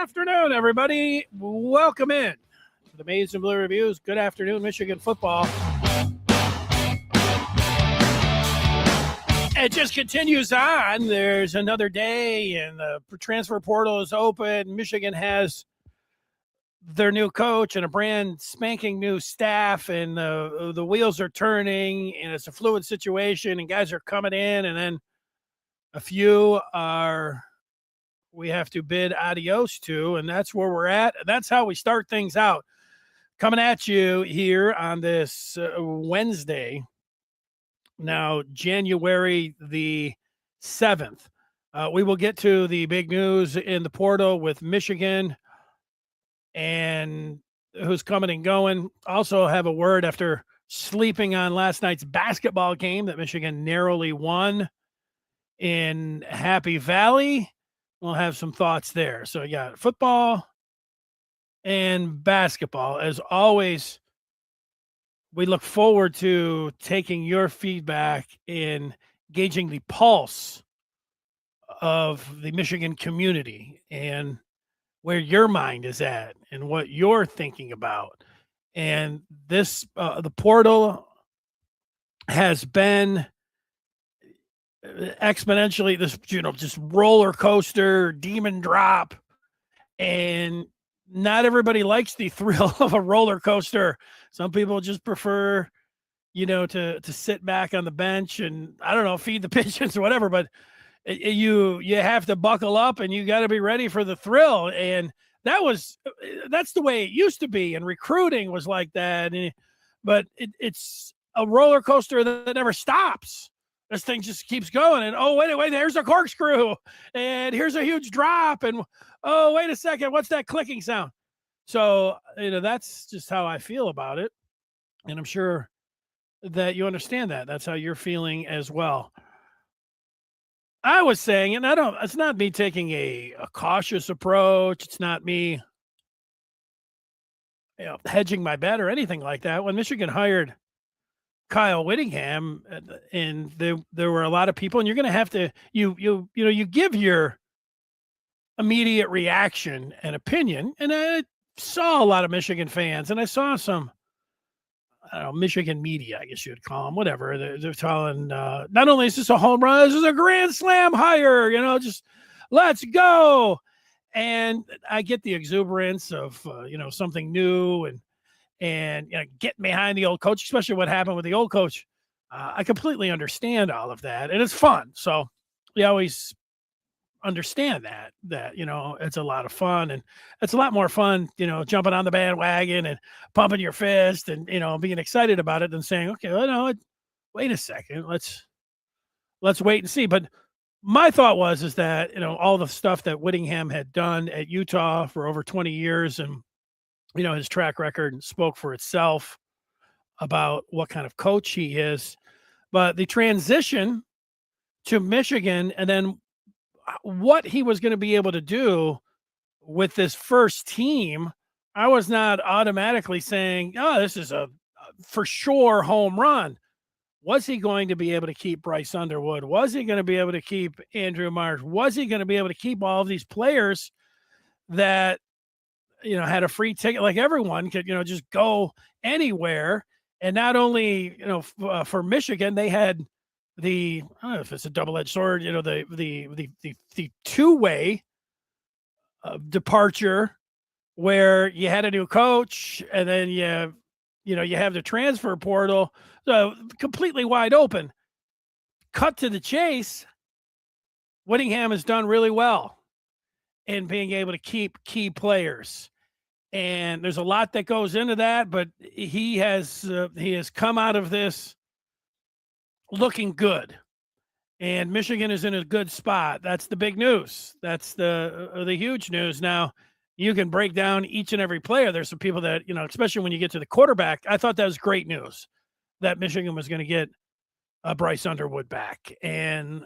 afternoon, everybody. Welcome in to the Maize and Blue Reviews. Good afternoon, Michigan football. It just continues on. There's another day, and the transfer portal is open. Michigan has their new coach and a brand spanking new staff, and the wheels are turning, and it's a fluid situation, and guys are coming in, and then a few we have to bid adios to, and that's where we're at. That's how we start things out. Coming at you here on this Wednesday, now January the 7th. We will get to the big news in the portal with Michigan and who's coming and going. Also have a word after sleeping on last night's basketball game that Michigan narrowly won in Happy Valley. We'll have some thoughts there. So, yeah, football and basketball. As always, we look forward to taking your feedback in gauging the pulse of the Michigan community and where your mind is at and what you're thinking about. And this, the portal has been exponentially this, just roller coaster, demon drop. And not everybody likes the thrill of a roller coaster. Some people just prefer, to sit back on the bench and, I don't know, feed the pigeons or whatever, but you have to buckle up and you got to be ready for the thrill. And that's the way it used to be. And recruiting was like that. But it's a roller coaster that never stops. This thing just keeps going, and oh, wait, there's a corkscrew, and here's a huge drop, and oh, wait a second, what's that clicking sound? So, that's just how I feel about it, and I'm sure that you understand that. That's how you're feeling as well. I was saying, and it's not me taking a cautious approach. It's not me, hedging my bet or anything like that. When Michigan hired Kyle Whittingham, and there were a lot of people, and you're going to have to, you give your immediate reaction and opinion. And I saw a lot of Michigan fans, and I saw some, I don't know, Michigan media, I guess you would call them, whatever. They're telling, not only is this a home run, this is a grand slam hire, just let's go. And I get the exuberance of, something new and getting behind the old coach, especially what happened with the old coach. I completely understand all of that, and it's fun. So you always understand that it's a lot of fun, and it's a lot more fun, jumping on the bandwagon and pumping your fist and, being excited about it than saying, okay, well, no, wait a second, let's wait and see. But my thought is that, all the stuff that Whittingham had done at Utah for over 20 years and, his track record spoke for itself about what kind of coach he is. But the transition to Michigan and then what he was going to be able to do with this first team, I was not automatically saying, oh, this is a for sure home run. Was he going to be able to keep Bryce Underwood? Was he going to be able to keep Andrew Marsh? Was he going to be able to keep all of these players that, had a free ticket, like everyone could, just go anywhere? And not only, for Michigan, they had I don't know if it's a double-edged sword, the two-way departure where you had a new coach and then you have the transfer portal, so completely wide open. Cut to the chase, Whittingham has done really well in being able to keep key players. And there's a lot that goes into that, but he has come out of this looking good, and Michigan is in a good spot. That's the big news. That's the huge news. Now, you can break down each and every player. There's some people that, especially when you get to the quarterback, I thought that was great news that Michigan was going to get Bryce Underwood back, and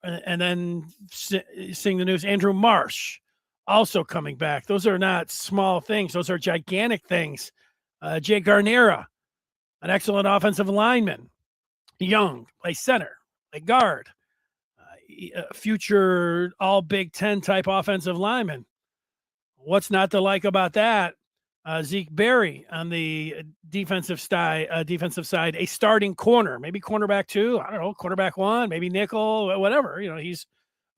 then seeing the news, Andrew Marsh also coming back. Those are not small things. Those are gigantic things. Jay Garnera, an excellent offensive lineman, young, play center, play guard, future all Big Ten type offensive lineman. What's not to like about that? Zeke Berry on the defensive side, a starting corner, maybe cornerback two. I don't know, cornerback one, maybe nickel, whatever. He's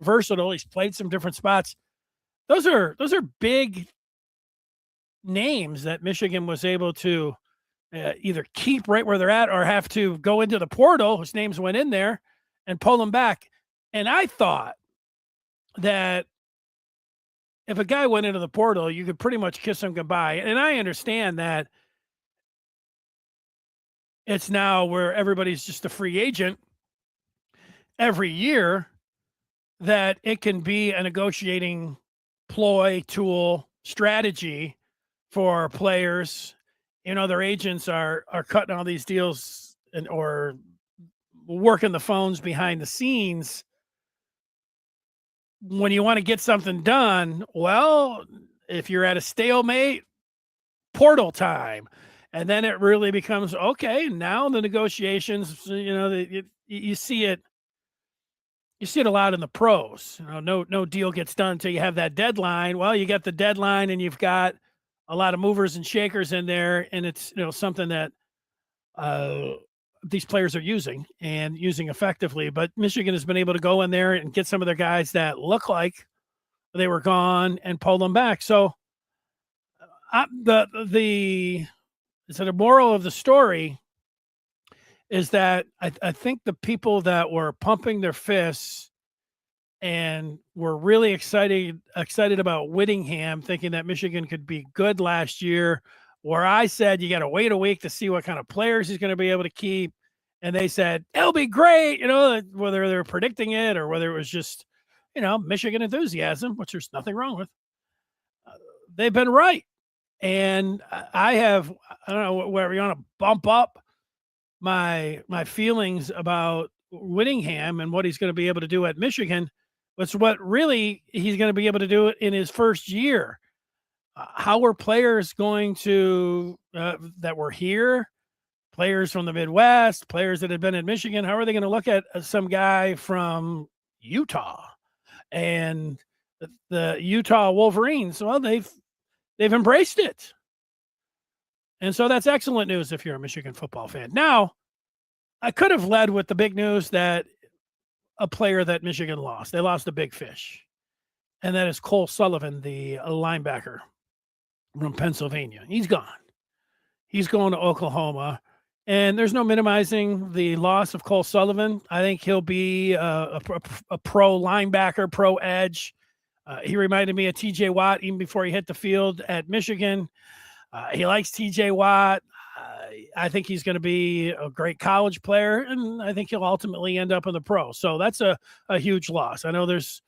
versatile. He's played some different spots. Those are big names that Michigan was able to either keep right where they're at or have to go into the portal, whose names went in there, and pull them back. And I thought that if a guy went into the portal, you could pretty much kiss him goodbye. And I understand that it's now where everybody's just a free agent every year, that it can be a negotiating ploy, tool, strategy for players. Their agents are cutting all these deals or working the phones behind the scenes. When you want to get something done, well, if you're at a stalemate, portal time. And then it really becomes, okay, now the negotiations, you see it. You see it a lot in the pros. No deal gets done until you have that deadline. Well, you get the deadline and you've got a lot of movers and shakers in there, and it's something that these players are using effectively. But Michigan has been able to go in there and get some of their guys that look like they were gone and pull them back. So the moral of the story is that I think the people that were pumping their fists and were really excited about Whittingham, thinking that Michigan could be good last year, where I said you got to wait a week to see what kind of players he's going to be able to keep, and they said it'll be great, whether they're predicting it or whether it was just Michigan enthusiasm, which there's nothing wrong with. They've been right, and I don't know where you want to bump up my feelings about Whittingham and what he's going to be able to do at Michigan. It's what really he's going to be able to do it in his first year. How are players going to that were here, players from the Midwest, players that had been in Michigan, how are they going to look at some guy from Utah and the Utah Wolverines? Well, they've embraced it. And so that's excellent news if you're a Michigan football fan. Now, I could have led with the big news that a player that Michigan lost. They lost a big fish. And that is Cole Sullivan, the linebacker from Pennsylvania. He's gone. He's going to Oklahoma. And there's no minimizing the loss of Cole Sullivan. I think he'll be a pro linebacker, pro edge. He reminded me of TJ Watt even before he hit the field at Michigan. He likes TJ Watt. I think he's going to be a great college player, and I think he'll ultimately end up in the pro. So that's a huge loss. I know there's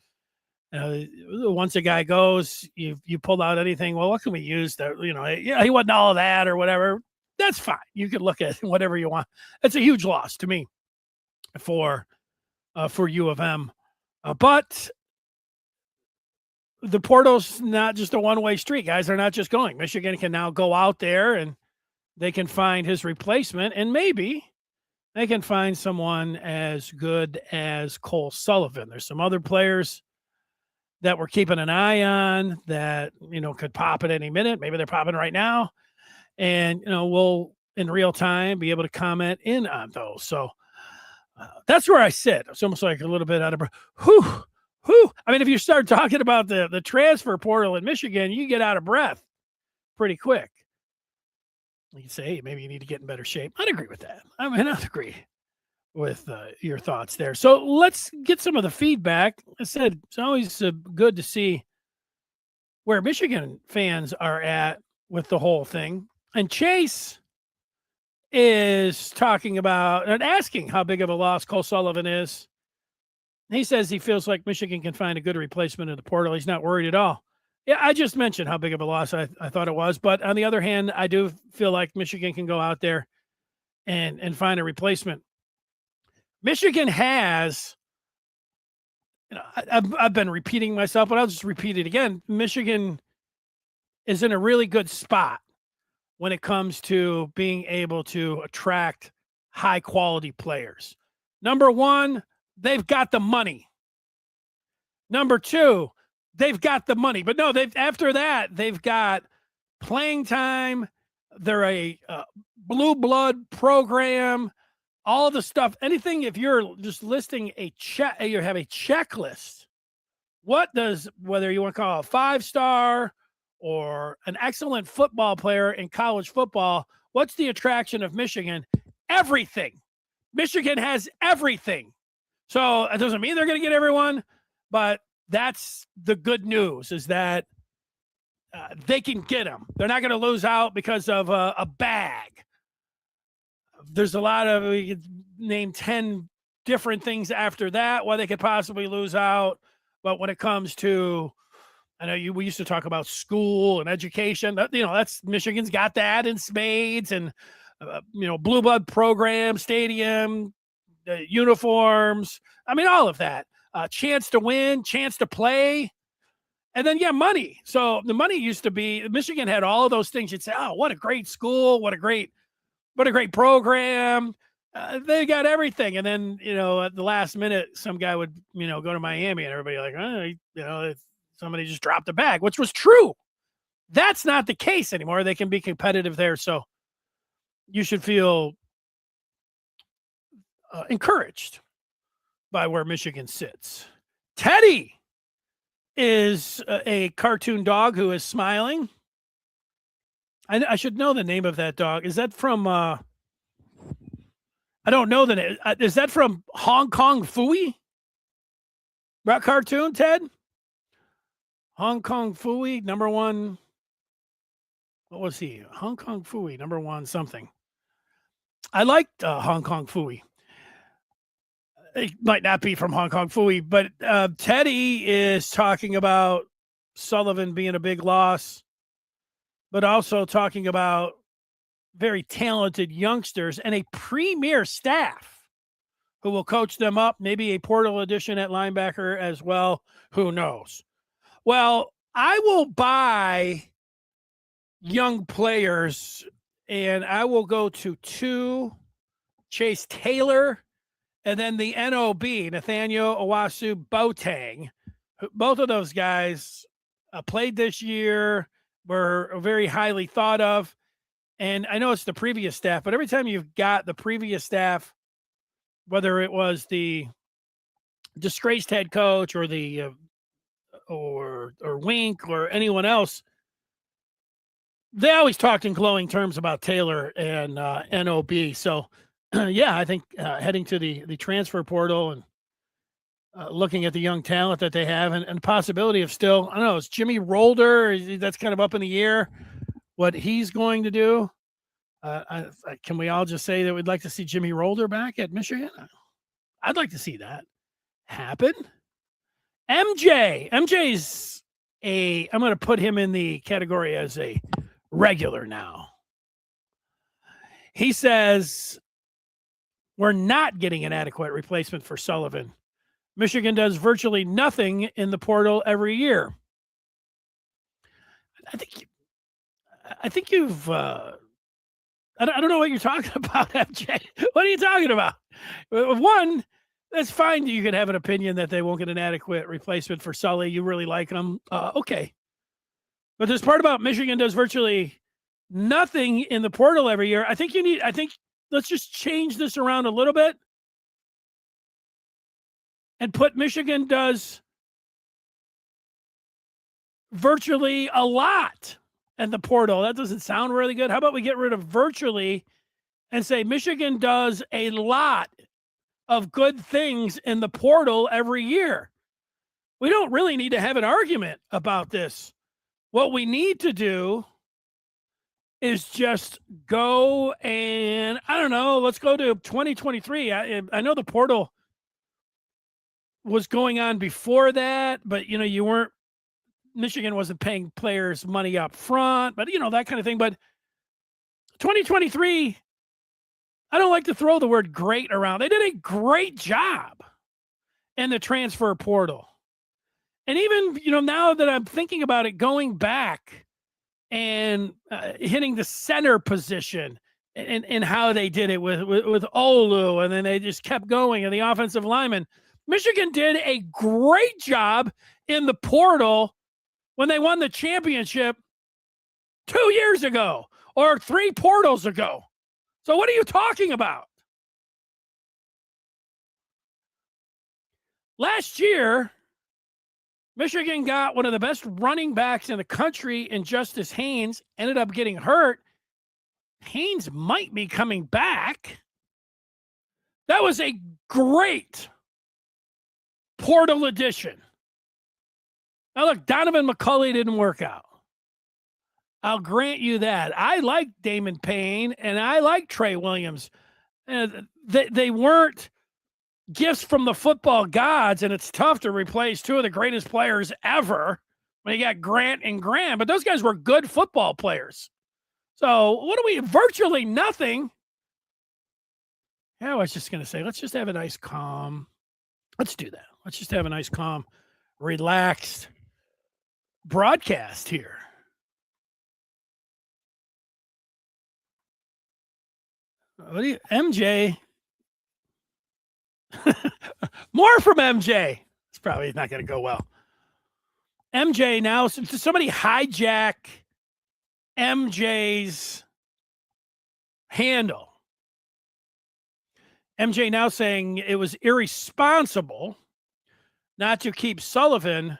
once a guy goes, you pull out anything. Well, what can we use that? He wasn't all of that or whatever. That's fine. You can look at whatever you want. It's a huge loss to me for U of M, but the portal's not just a one-way street. Guys are not just going. Michigan can now go out there and they can find his replacement, and maybe they can find someone as good as Cole Sullivan. There's some other players that we're keeping an eye on that, could pop at any minute. Maybe they're popping right now. And, we'll in real time be able to comment in on those. So that's where I sit. It's almost like a little bit out of breath. Whew. I mean, if you start talking about the transfer portal in Michigan, you get out of breath pretty quick. You can say, hey, maybe you need to get in better shape. I'd agree with that. I'd agree with your thoughts there. So let's get some of the feedback. I said it's always good to see where Michigan fans are at with the whole thing. And Chase is talking about and asking how big of a loss Cole Sullivan is. He says he feels like Michigan can find a good replacement in the portal. He's not worried at all. Yeah, I just mentioned how big of a loss I thought it was. But on the other hand, I do feel like Michigan can go out there and find a replacement. Michigan has, I've been repeating myself, but I'll just repeat it again. Michigan is in a really good spot when it comes to being able to attract high-quality players. Number one, they've got the money. Number two, they've got the money. But no, after that, they've got playing time. They're a blue blood program, all the stuff, anything. If you're just listing a check, you have a checklist. What does, whether you want to call a 5-star or an excellent football player in college football, what's the attraction of Michigan? Everything. Michigan has everything. So it doesn't mean they're going to get everyone, but that's the good news, is that they can get them. They're not going to lose out because of a bag. There's a lot of, we could name 10 different things after that why they could possibly lose out. But when it comes to, I know we used to talk about school and education. That's Michigan's got that in spades, and blue blood program, stadium, uniforms. I mean, all of that. Chance to win, chance to play, and then money. So the money used to be, Michigan had all of those things. You'd say, oh, what a great school, what a great program. They got everything. And then, at the last minute, some guy would, go to Miami, and everybody like, somebody just dropped a bag, which was true. That's not the case anymore. They can be competitive there. So you should feel encouraged by where Michigan sits. Teddy is a cartoon dog who is smiling. I should know the name of that dog. Is that from, I don't know the name. Is that from Hong Kong Phooey? That cartoon, Ted? Hong Kong Phooey, number one. What was he? Hong Kong Phooey, number one something. I liked Hong Kong Phooey. It might not be from Hong Kong Phooey, but Teddy is talking about Sullivan being a big loss, but also talking about very talented youngsters and a premier staff who will coach them up, maybe a portal addition at linebacker as well. Who knows? Well, I will buy young players, and I will go to 2, Chase Taylor, and then the NOB, Nathaniel Owasu Boateng. Both of those guys played this year, were very highly thought of. And I know it's the previous staff, but every time you've got the previous staff, whether it was the disgraced head coach or the or Wink or anyone else, they always talked in glowing terms about Taylor and NOB. So, I think heading to the transfer portal and looking at the young talent that they have and possibility of still, I don't know, it's Jimmy Rolder. That's kind of up in the air what he's going to do. Can we all just say that we'd like to see Jimmy Rolder back at Michigan? I'd like to see that happen. MJ's I'm going to put him in the category as a regular now. He says, we're not getting an adequate replacement for Sullivan. Michigan does virtually nothing in the portal every year. I think you've, I don't know what you're talking about, MJ. What are you talking about? One, that's fine. You can have an opinion that they won't get an adequate replacement for Sully. You really like him. Okay. But this part about Michigan does virtually nothing in the portal every year. I think let's just change this around a little bit and put Michigan does virtually a lot in the portal. That doesn't sound really good. How about we get rid of virtually and say Michigan does a lot of good things in the portal every year? We don't really need to have an argument about this. What we need to do is just go and, I don't know, let's go to 2023. I know the portal was going on before that, but, Michigan wasn't paying players money up front, but, that kind of thing. But 2023, I don't like to throw the word great around. They did a great job in the transfer portal. And even, now that I'm thinking about it, going back and hitting the center position and how they did it with Olu, and then they just kept going, and the offensive lineman, Michigan did a great job in the portal when they won the championship 2 years ago or 3 portals ago. So what are you talking about? Last year, Michigan got one of the best running backs in the country in Justice Haynes, ended up getting hurt. Haynes might be coming back. That was a great portal addition. Now, look, Donovan McCulley didn't work out. I'll grant you that. I like Damon Payne, and I like Trey Williams. They weren't gifts from the football gods, and it's tough to replace 2 of the greatest players ever when you got Grant and Graham, but those guys were good football players. So what do we, virtually nothing. Yeah, I was just going to say, let's just have a nice calm. Let's do that. Let's just have a nice calm, relaxed broadcast here. What do you, MJ? More from MJ. It's probably not going to go well. MJ now, somebody hijack MJ's handle. MJ now saying it was irresponsible not to keep Sullivan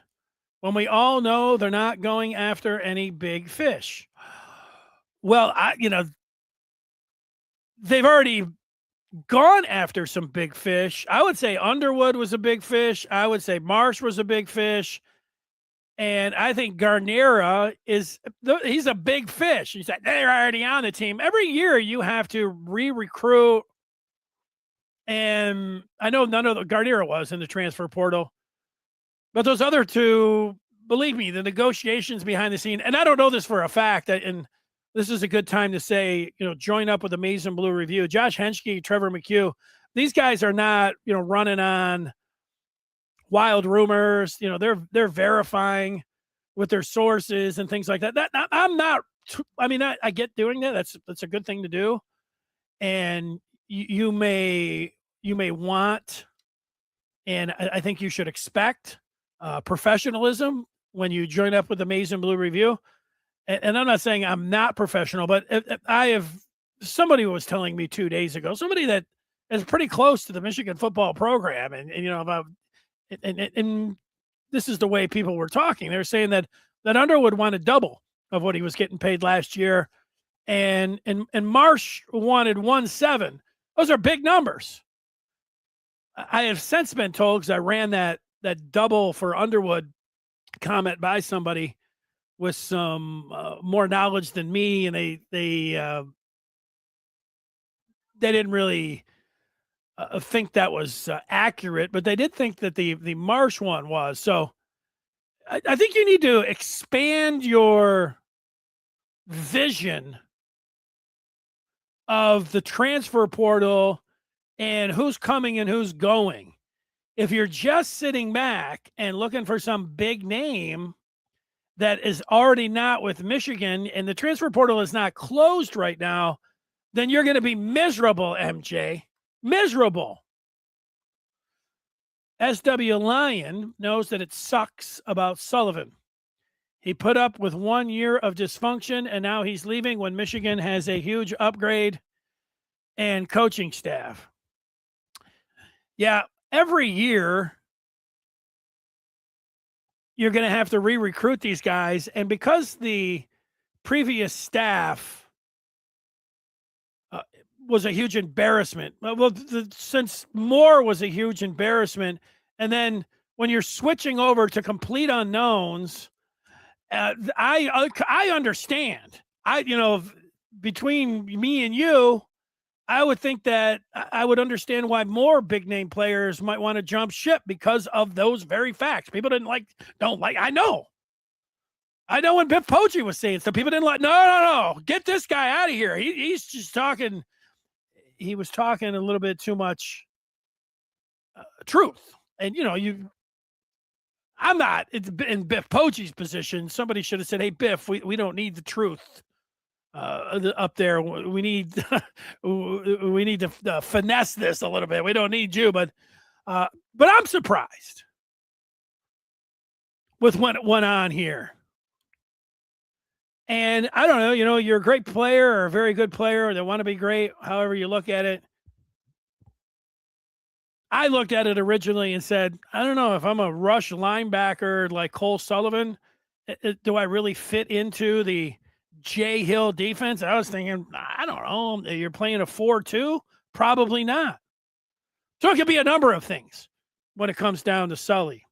when we all know they're not going after any big fish. Well, they've already gone after some big fish. I would say Underwood was a big fish. I would say Marsh was a big fish. And I think Garnera he's a big fish. He's like, they're already on the team. Every year you have to re-recruit. And I know none of the Garnera was in the transfer portal. But those other 2, believe me, the negotiations behind the scene, and I don't know this for a fact, and this is a good time to say, join up with the Maize and Blue Review. Josh Henschke, Trevor McHugh, these guys are not, running on wild rumors. They're verifying with their sources and things like that. I'm not. I get doing that. That's a good thing to do. And you may want, and I think you should expect professionalism when you join up with the Maize and Blue Review. And I'm not saying I'm not professional, but somebody was telling me 2 days ago, somebody that is pretty close to the Michigan football program, and this is the way people were talking. They were saying that Underwood wanted double of what he was getting paid last year, and Marsh wanted 1.7. Those are big numbers. I have since been told, because I ran that double for Underwood comment by somebody with some more knowledge than me, and they didn't really think that was accurate, but they did think that the Marsh one was. So I think you need to expand your vision of the transfer portal and who's coming and who's going. If you're just sitting back and looking for some big name that is already not with Michigan and the transfer portal is not closed right now, then you're going to be miserable, MJ. Miserable. SW Lyon knows that it sucks about Sullivan. He put up with 1 year of dysfunction, and now he's leaving when Michigan has a huge upgrade and coaching staff. Yeah, every year you're going to have to re-recruit these guys, and because the previous staff was a huge embarrassment. Since Moore was a huge embarrassment, and then when you're switching over to complete unknowns, I understand. Between me and you, I would think that I would understand why more big name players might want to jump ship because of those very facts. People don't like. I know when Biff Poggi was saying stuff, people didn't like. No, get this guy out of here. He's just talking. He was talking a little bit too much truth. And, I'm not in Biff Poggi's position. Somebody should have said, hey, Biff, we don't need the truth up there. We need to finesse this a little bit. We don't need you. But I'm surprised. with what went on here. And I don't know, you're a great player or a very good player, or they want to be great, however you look at it. I looked at it originally and said, I don't know if I'm a rush linebacker like Cole Sullivan, do I really fit into the Jay Hill defense? I was thinking, I don't know. You're playing a 4-2? Probably not. So it could be a number of things when it comes down to Sully.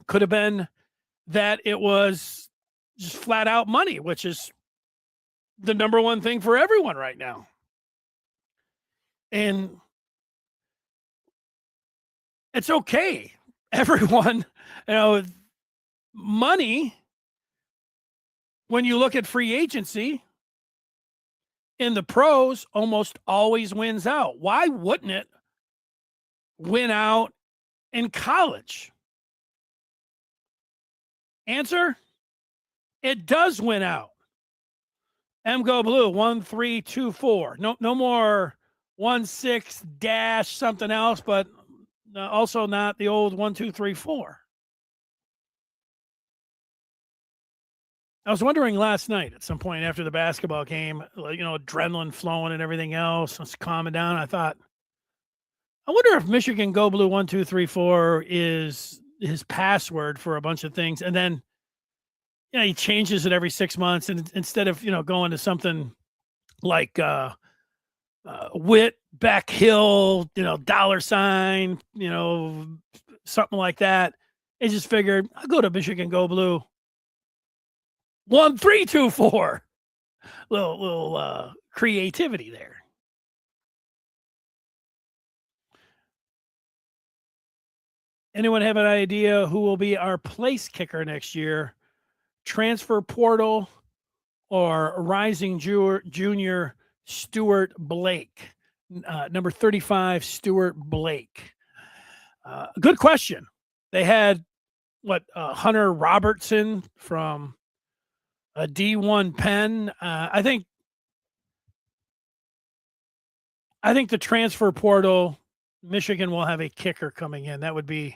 Could have been that it was just flat out money, which is the number one thing for everyone right now. And it's okay. Everyone, money, when you look at free agency in the pros, almost always wins out. Why wouldn't it win out in college? Answer, it does win out. M Go Blue 1324. No more 16 dash something else, but also not the old 1234. I was wondering last night at some point after the basketball game, adrenaline flowing and everything else, it's calming down. I thought, I wonder if Michigan Go Blue 1234 is his password for a bunch of things, and then he changes it every 6 months, and instead of going to something like Whitt, Beck Hill, $, something like that. I just figured I'll go to Michigan Go Blue 1324. Little creativity there. Anyone have an idea who will be our place kicker next year? Transfer portal or rising junior Stuart Blake? Number 35, Stuart Blake. Good question. They had Hunter Robertson from a D1 Penn. I think the transfer portal, Michigan will have a kicker coming in. That would be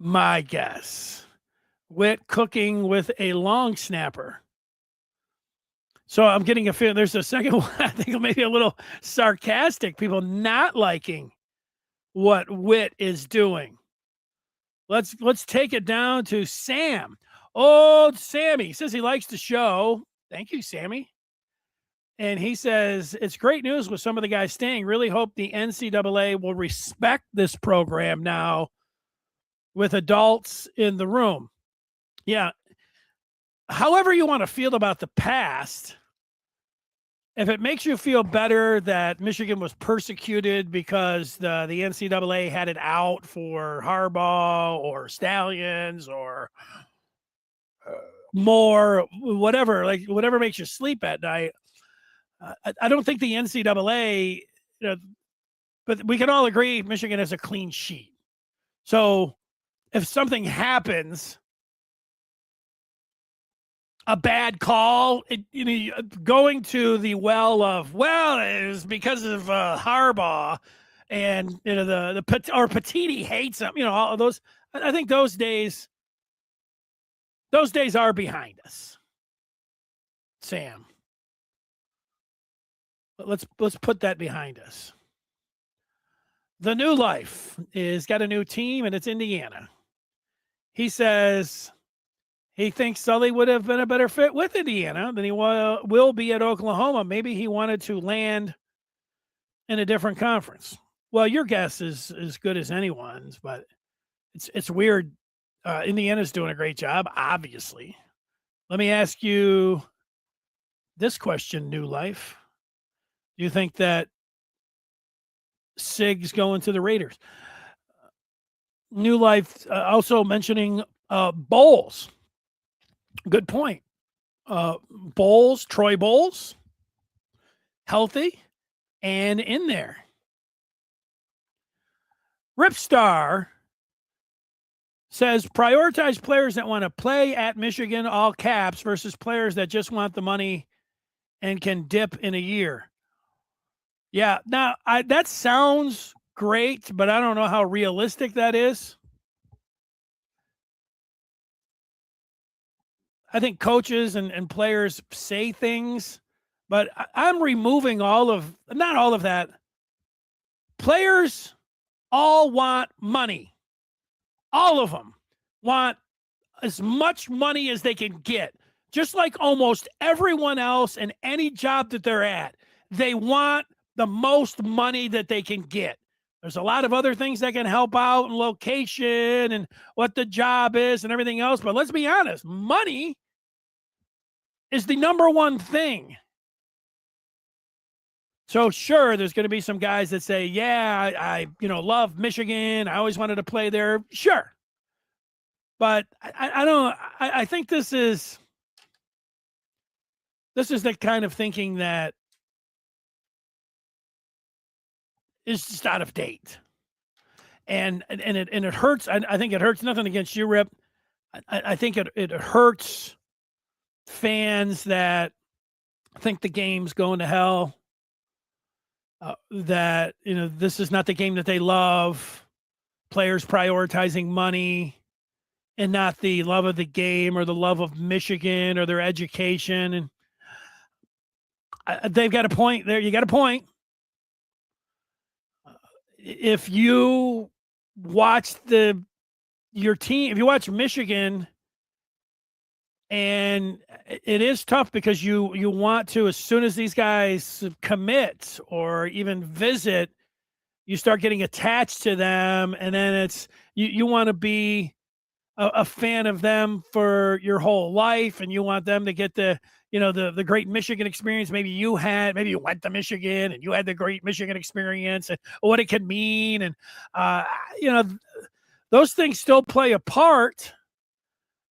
my guess. Whitt cooking with a long snapper. So I'm getting a feeling there's a second one. I think maybe a little sarcastic. People not liking what Whitt is doing. Let's take it down to Sam. Old Sammy says he likes the show. Thank you, Sammy. And he says, it's great news with some of the guys staying. Really hope the NCAA will respect this program now with adults in the room. Yeah. However you want to feel about the past, if it makes you feel better that Michigan was persecuted because the NCAA had it out for Harbaugh or Stallions or more, whatever makes you sleep at night. I don't think the NCAA, but we can all agree Michigan has a clean sheet. So if something happens, a bad call, going to the well of, it was because of Harbaugh and, or Patini hates him, all of those. I think those days are behind us, Sam. Let's put that behind us. The New Life is got a new team, and it's Indiana. He says he thinks Sully would have been a better fit with Indiana than he will be at Oklahoma. Maybe he wanted to land in a different conference. Well, your guess is as good as anyone's, but it's weird. Indiana's doing a great job, obviously. Let me ask you this question, New Life. Do you think that Sig's going to the Raiders? New Life also mentioning Bowles. Good point. Bowles, Troy Bowles, healthy and in there. Ripstar says prioritize players that want to play at Michigan, all caps, versus players that just want the money and can dip in a year. Yeah, now that sounds great, but I don't know how realistic that is. I think coaches and players say things, but I'm removing not all of that. Players all want money. All of them want as much money as they can get, just like almost everyone else in any job that they're at. They want the most money that they can get. There's a lot of other things that can help out in location and what the job is and everything else. But let's be honest, money is the number one thing. So sure, there's going to be some guys that say, yeah, I love Michigan. I always wanted to play there. Sure. But I don't, I think this is the kind of thinking that is just out of date. And it hurts. I think it hurts. Nothing against you, Rip. I think it hurts fans that think the game's going to hell. That this is not the game that they love. Players prioritizing money and not the love of the game or the love of Michigan or their education. And they've got a point there. You got a point. If you watch your team, if you watch Michigan, and it is tough because you want to, as soon as these guys commit or even visit, you start getting attached to them, and then it's you want to be a fan of them for your whole life, and you want them to get the great Michigan experience. Maybe you went to Michigan and you had the great Michigan experience and what it could mean. And, those things still play a part,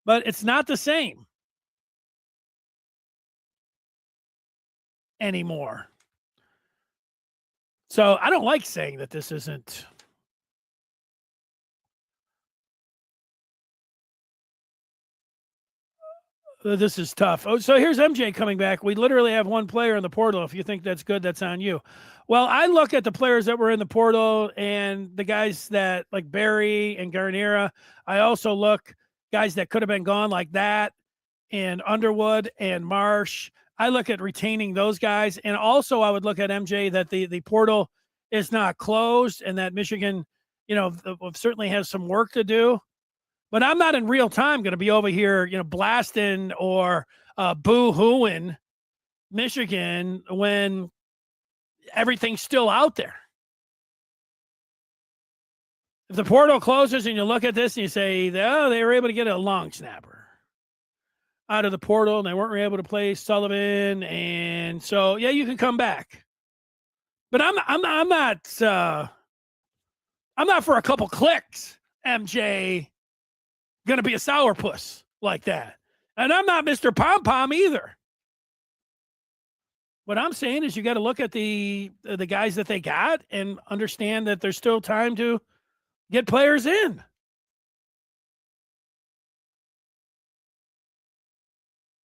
but it's not the same anymore. So I don't like saying that this isn't. This is tough. Oh, so here's MJ coming back. We literally have one player in the portal. If you think that's good, that's on you. Well, I look at the players that were in the portal and the guys that like Barry and Garnera. I also look guys that could have been gone like that and Underwood and Marsh. I look at retaining those guys. And also I would look at MJ that the portal is not closed and that Michigan, certainly has some work to do. But I'm not in real time going to be over here, blasting or boo-hooing Michigan when everything's still out there. If the portal closes and you look at this and you say, oh, they were able to get a long snapper out of the portal and they weren't able to play Sullivan, and so yeah, you can come back. But I'm not for a couple clicks, MJ, going to be a sourpuss like that. And I'm not Mr. Pom-Pom either. What I'm saying is you got to look at the guys that they got and understand that there's still time to get players in.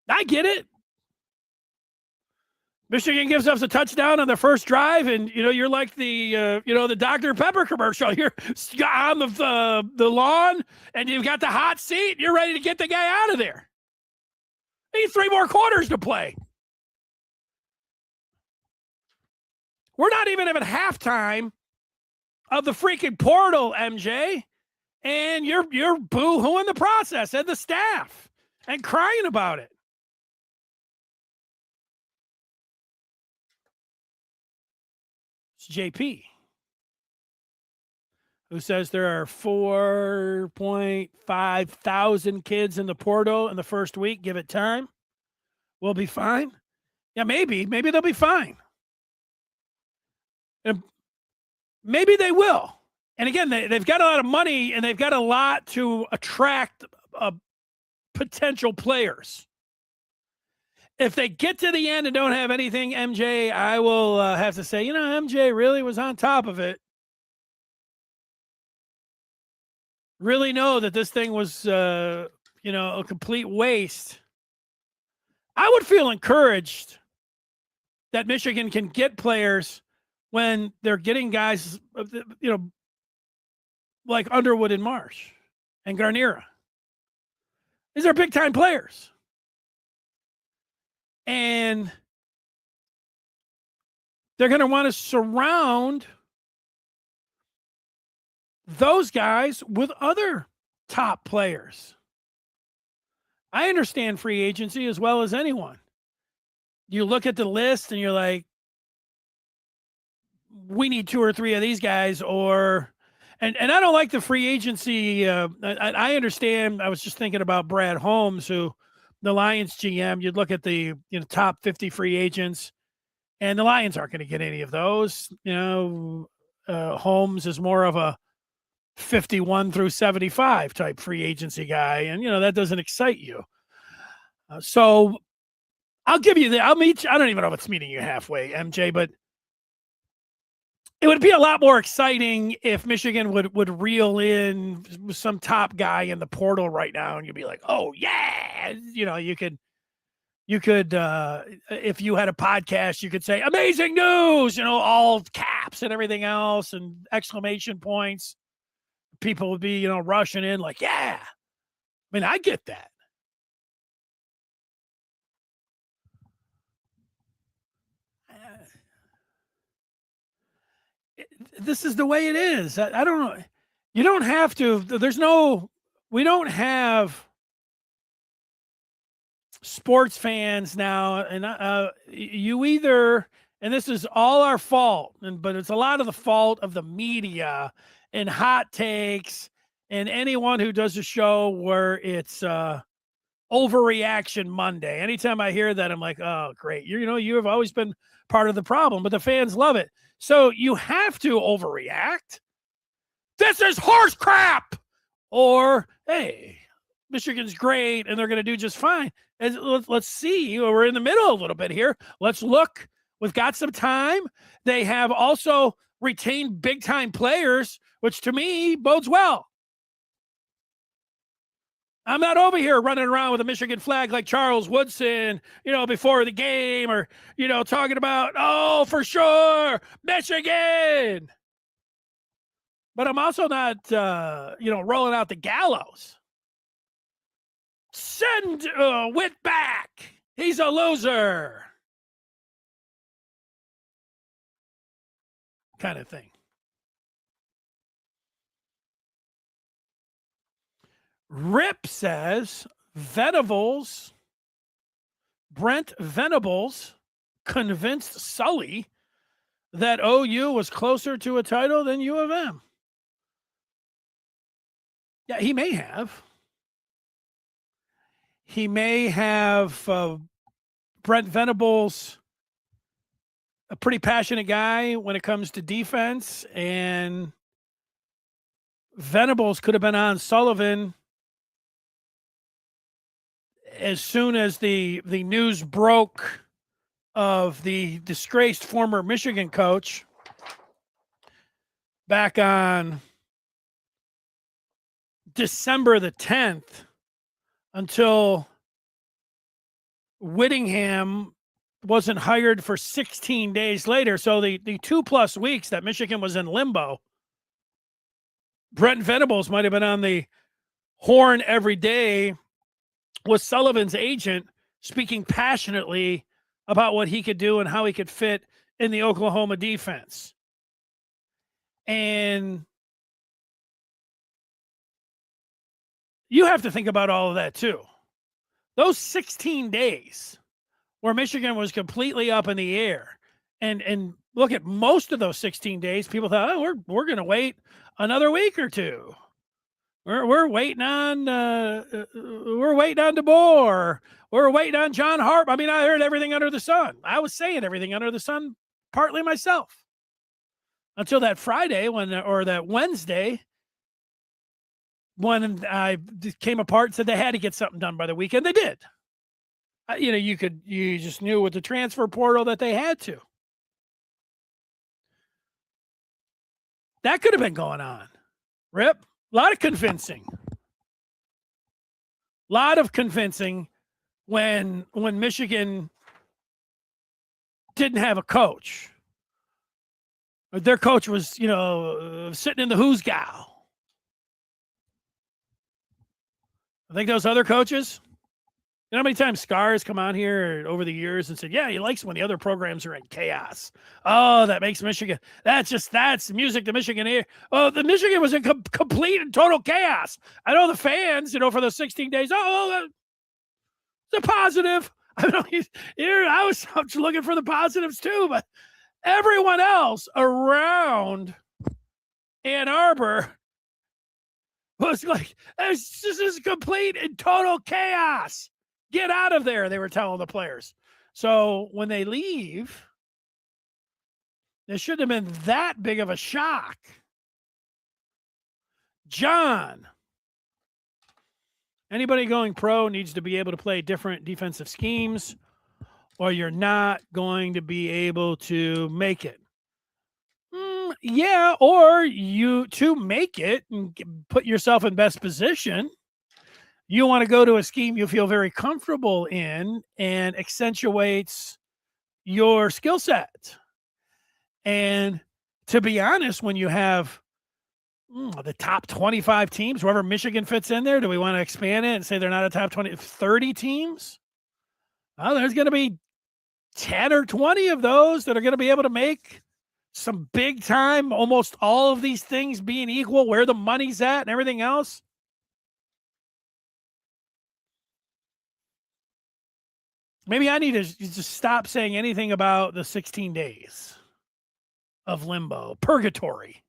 I get it. Michigan gives us a touchdown on the first drive, and you're like the Dr. Pepper commercial. You're on the lawn, and you've got the hot seat. You're ready to get the guy out of there. Need 3 more quarters to play. We're not even at halftime of the freaking portal, MJ, and you're boo-hooing the process and the staff and crying about it. JP, who says there are 4.5 thousand kids in the portal in the first week. Give it time. We'll be fine. Yeah, maybe they'll be fine. And maybe they will. And again, they've got a lot of money and they've got a lot to attract potential players. If they get to the end and don't have anything, MJ, I will have to say, MJ really was on top of it. Really know that this thing was, a complete waste. I would feel encouraged that Michigan can get players when they're getting guys, like Underwood and Marsh and Garnera. These are big-time players. And they're going to want to surround those guys with other top players. I understand free agency as well as anyone. You look at the list and you're like, we need 2 or 3 of these guys, and I don't like the free agency. I understand. I was just thinking about Brad Holmes, who the Lions GM. You'd look at the top 50 free agents, and the Lions aren't going to get any of those. Holmes is more of a 51 through 75 type free agency guy, and that doesn't excite you. So I'll give you I'll meet you. I don't even know if it's meeting you halfway, MJ, but it would be a lot more exciting if Michigan would reel in some top guy in the portal right now, and you'd be like, oh yeah, you could if you had a podcast, you could say amazing news, all caps and everything else and exclamation points. People would be, rushing in like, yeah. I mean, I get that. This is the way it is. I don't know. You don't have to. We don't have sports fans now. And you either, and this is all our fault, but it's a lot of the fault of the media and hot takes and anyone who does a show where it's overreaction Monday. Anytime I hear that, I'm like, oh, great. You have always been part of the problem, but the fans love it. So you have to overreact. This is horse crap. Or, hey, Michigan's great and they're going to do just fine. And let's see. We're in the middle a little bit here. Let's look. We've got some time. They have also retained big-time players, which to me bodes well. I'm not over here running around with a Michigan flag like Charles Woodson, before the game or, talking about, oh, for sure, Michigan. But I'm also not, rolling out the gallows. Send Whitt back. He's a loser. Kind of thing. Rip says Brent Venables convinced Sully that OU was closer to a title than U of M. Yeah, he may have. He may have. Brent Venables, a pretty passionate guy when it comes to defense, and Venables could have been on Sullivan as soon as the news broke of the disgraced former Michigan coach back on December the 10th until Whittingham wasn't hired for 16 days later. So the 2+ weeks that Michigan was in limbo, Brent Venables might have been on the horn every day with Sullivan's agent, speaking passionately about what he could do and how he could fit in the Oklahoma defense. And you have to think about all of that too. Those 16 days where Michigan was completely up in the air, and look at most of those 16 days, people thought, oh, we're going to wait another week or two. We're waiting on DeBoer. We're waiting on John Harp. I mean, I heard everything under the sun. I was saying everything under the sun, partly myself, until that Friday or that Wednesday when I came apart and said they had to get something done by the weekend. They did. You just knew with the transfer portal that they had to. That could have been going on. Rip. A lot of convincing when Michigan didn't have a coach. Their coach was, sitting in the who's gal. I think those other coaches, You know how many times Scar has come on here over the years and said, yeah, he likes when the other programs are in chaos. Oh, that makes Michigan. That's music to Michigan ear. Oh, the Michigan was in complete and total chaos. I know the fans, for the 16 days. Oh, the positive. I know I was looking for the positives too, but everyone else around Ann Arbor was like, this is complete and total chaos. Get out of there, they were telling the players. So when they leave, it shouldn't have been that big of a shock. John, anybody going pro needs to be able to play different defensive schemes, or you're not going to be able to make it. Yeah, or you to make it and put yourself in best position, you want to go to a scheme you feel very comfortable in and accentuates your skill set. And to be honest, when you have the top 25 teams, wherever Michigan fits in there, do we want to expand it and say they're not a top 20, 30 teams? Well, there's going to be 10 or 20 of those that are going to be able to make some big time, almost all of these things being equal, where the money's at and everything else. Maybe I need to just stop saying anything about the 16 days of limbo, purgatory.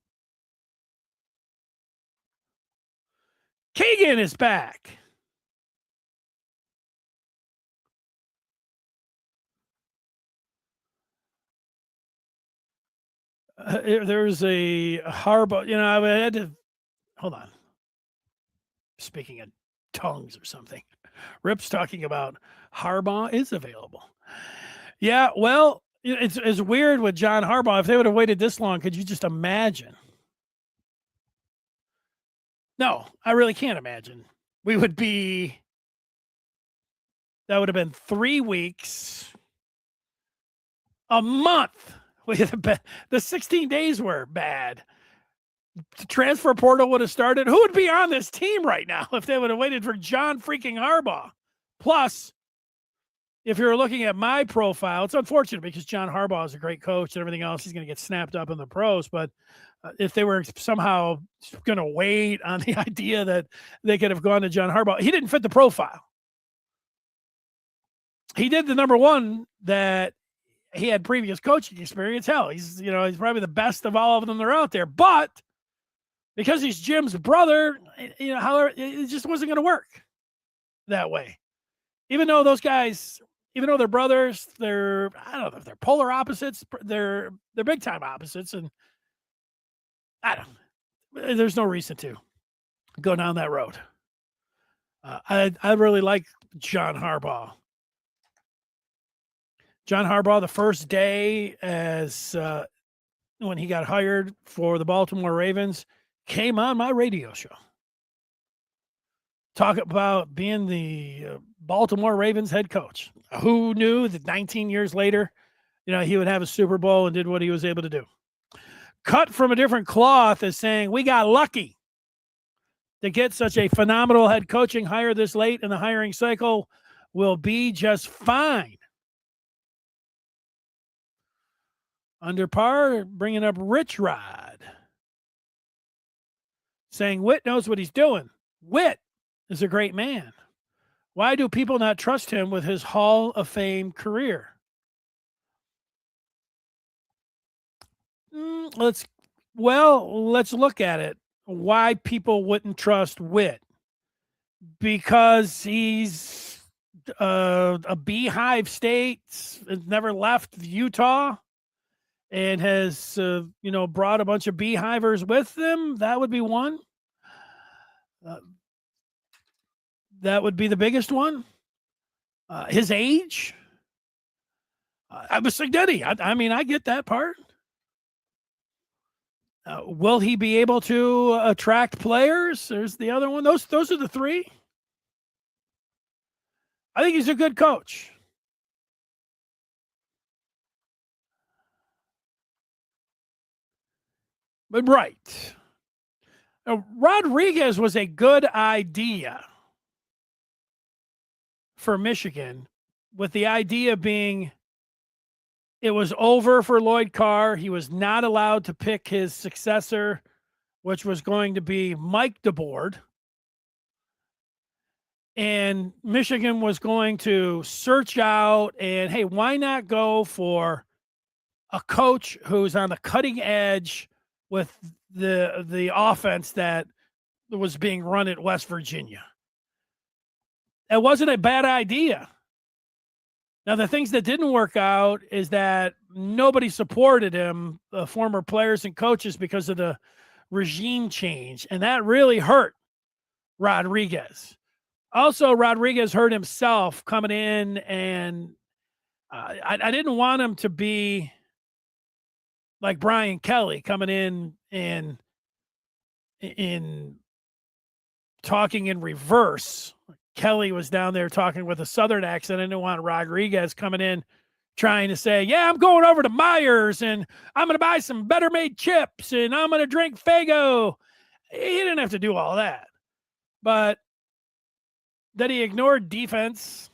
Keegan is back. There's a Harbaugh, I had to, hold on. Speaking of tongues or something. Rip's talking about Harbaugh is available. Yeah, well, it's weird with John Harbaugh. If they would have waited this long, could you just imagine? No, I really can't imagine. That would have been 3 weeks, a month. The 16 days were bad. The transfer portal would have started. Who would be on this team right now if they would have waited for John freaking Harbaugh? Plus, if you're looking at my profile, it's unfortunate because John Harbaugh is a great coach and everything else. He's going to get snapped up in the pros. But if they were somehow going to wait on the idea that they could have gone to John Harbaugh, he didn't fit the profile. He did the number one that he had previous coaching experience. Hell, he's probably the best of all of them that are out there. But because he's Jim's brother, however, it just wasn't going to work that way. Even though those guys, even though they're brothers, I don't know if they're polar opposites. They're big time opposites, and there's no reason to go down that road. I really like John Harbaugh. John Harbaugh, the first day when he got hired for the Baltimore Ravens, came on my radio show. Talk about being the Baltimore Ravens head coach. Who knew that 19 years later, he would have a Super Bowl and did what he was able to do. Cut from a different cloth is saying we got lucky to get such a phenomenal head coaching hire this late in the hiring cycle. Will be just fine. Under par, bringing up Rich Rod. Saying Whitt knows what he's doing. Whitt is a great man. Why do people not trust him with his Hall of Fame career? Let's look at it. Why people wouldn't trust Whitt? Because he's a beehive state, never left Utah, and has brought a bunch of beehivers with them. That would be one. That would be the biggest one. His age. I'm a Signetti. I get that part. Will he be able to attract players? There's the other one. Those are the three. I think he's a good coach. But right. Now, Rodriguez was a good idea for Michigan, with the idea being it was over for Lloyd Carr. He was not allowed to pick his successor, which was going to be Mike DeBoard. And Michigan was going to search out and, hey, why not go for a coach who's on the cutting edge with the offense that was being run at West Virginia? It wasn't a bad idea. Now, the things that didn't work out is that nobody supported him, the former players and coaches, because of the regime change. And that really hurt Rodriguez. Also, Rodriguez hurt himself coming in, and I didn't want him to be like Brian Kelly coming in and in talking in reverse. Kelly was down there talking with a Southern accent. I didn't want Rodriguez coming in trying to say, yeah, I'm going over to Myers and I'm going to buy some better made chips and I'm going to drink Faygo. He didn't have to do all that. But that he ignored defense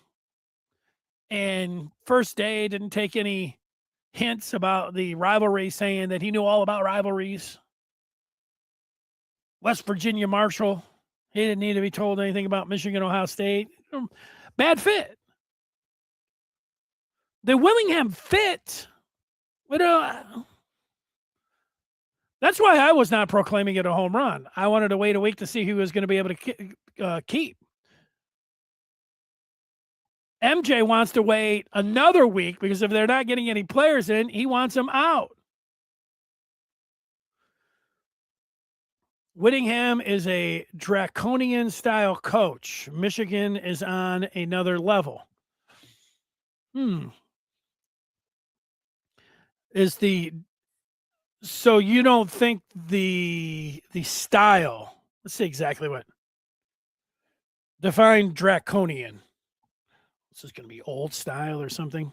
and first day didn't take any hints about the rivalry, saying that he knew all about rivalries. West Virginia Marshall, he didn't need to be told anything about Michigan, Ohio State. Bad fit. The Whittingham fit. That's why I was not proclaiming it a home run. I wanted to wait a week to see who was going to be able to keep. MJ wants to wait another week because if they're not getting any players in, he wants them out. Whittingham is a draconian style coach. Michigan is on another level. So you don't think the style, let's see exactly what. Define draconian. This is going to be old style or something.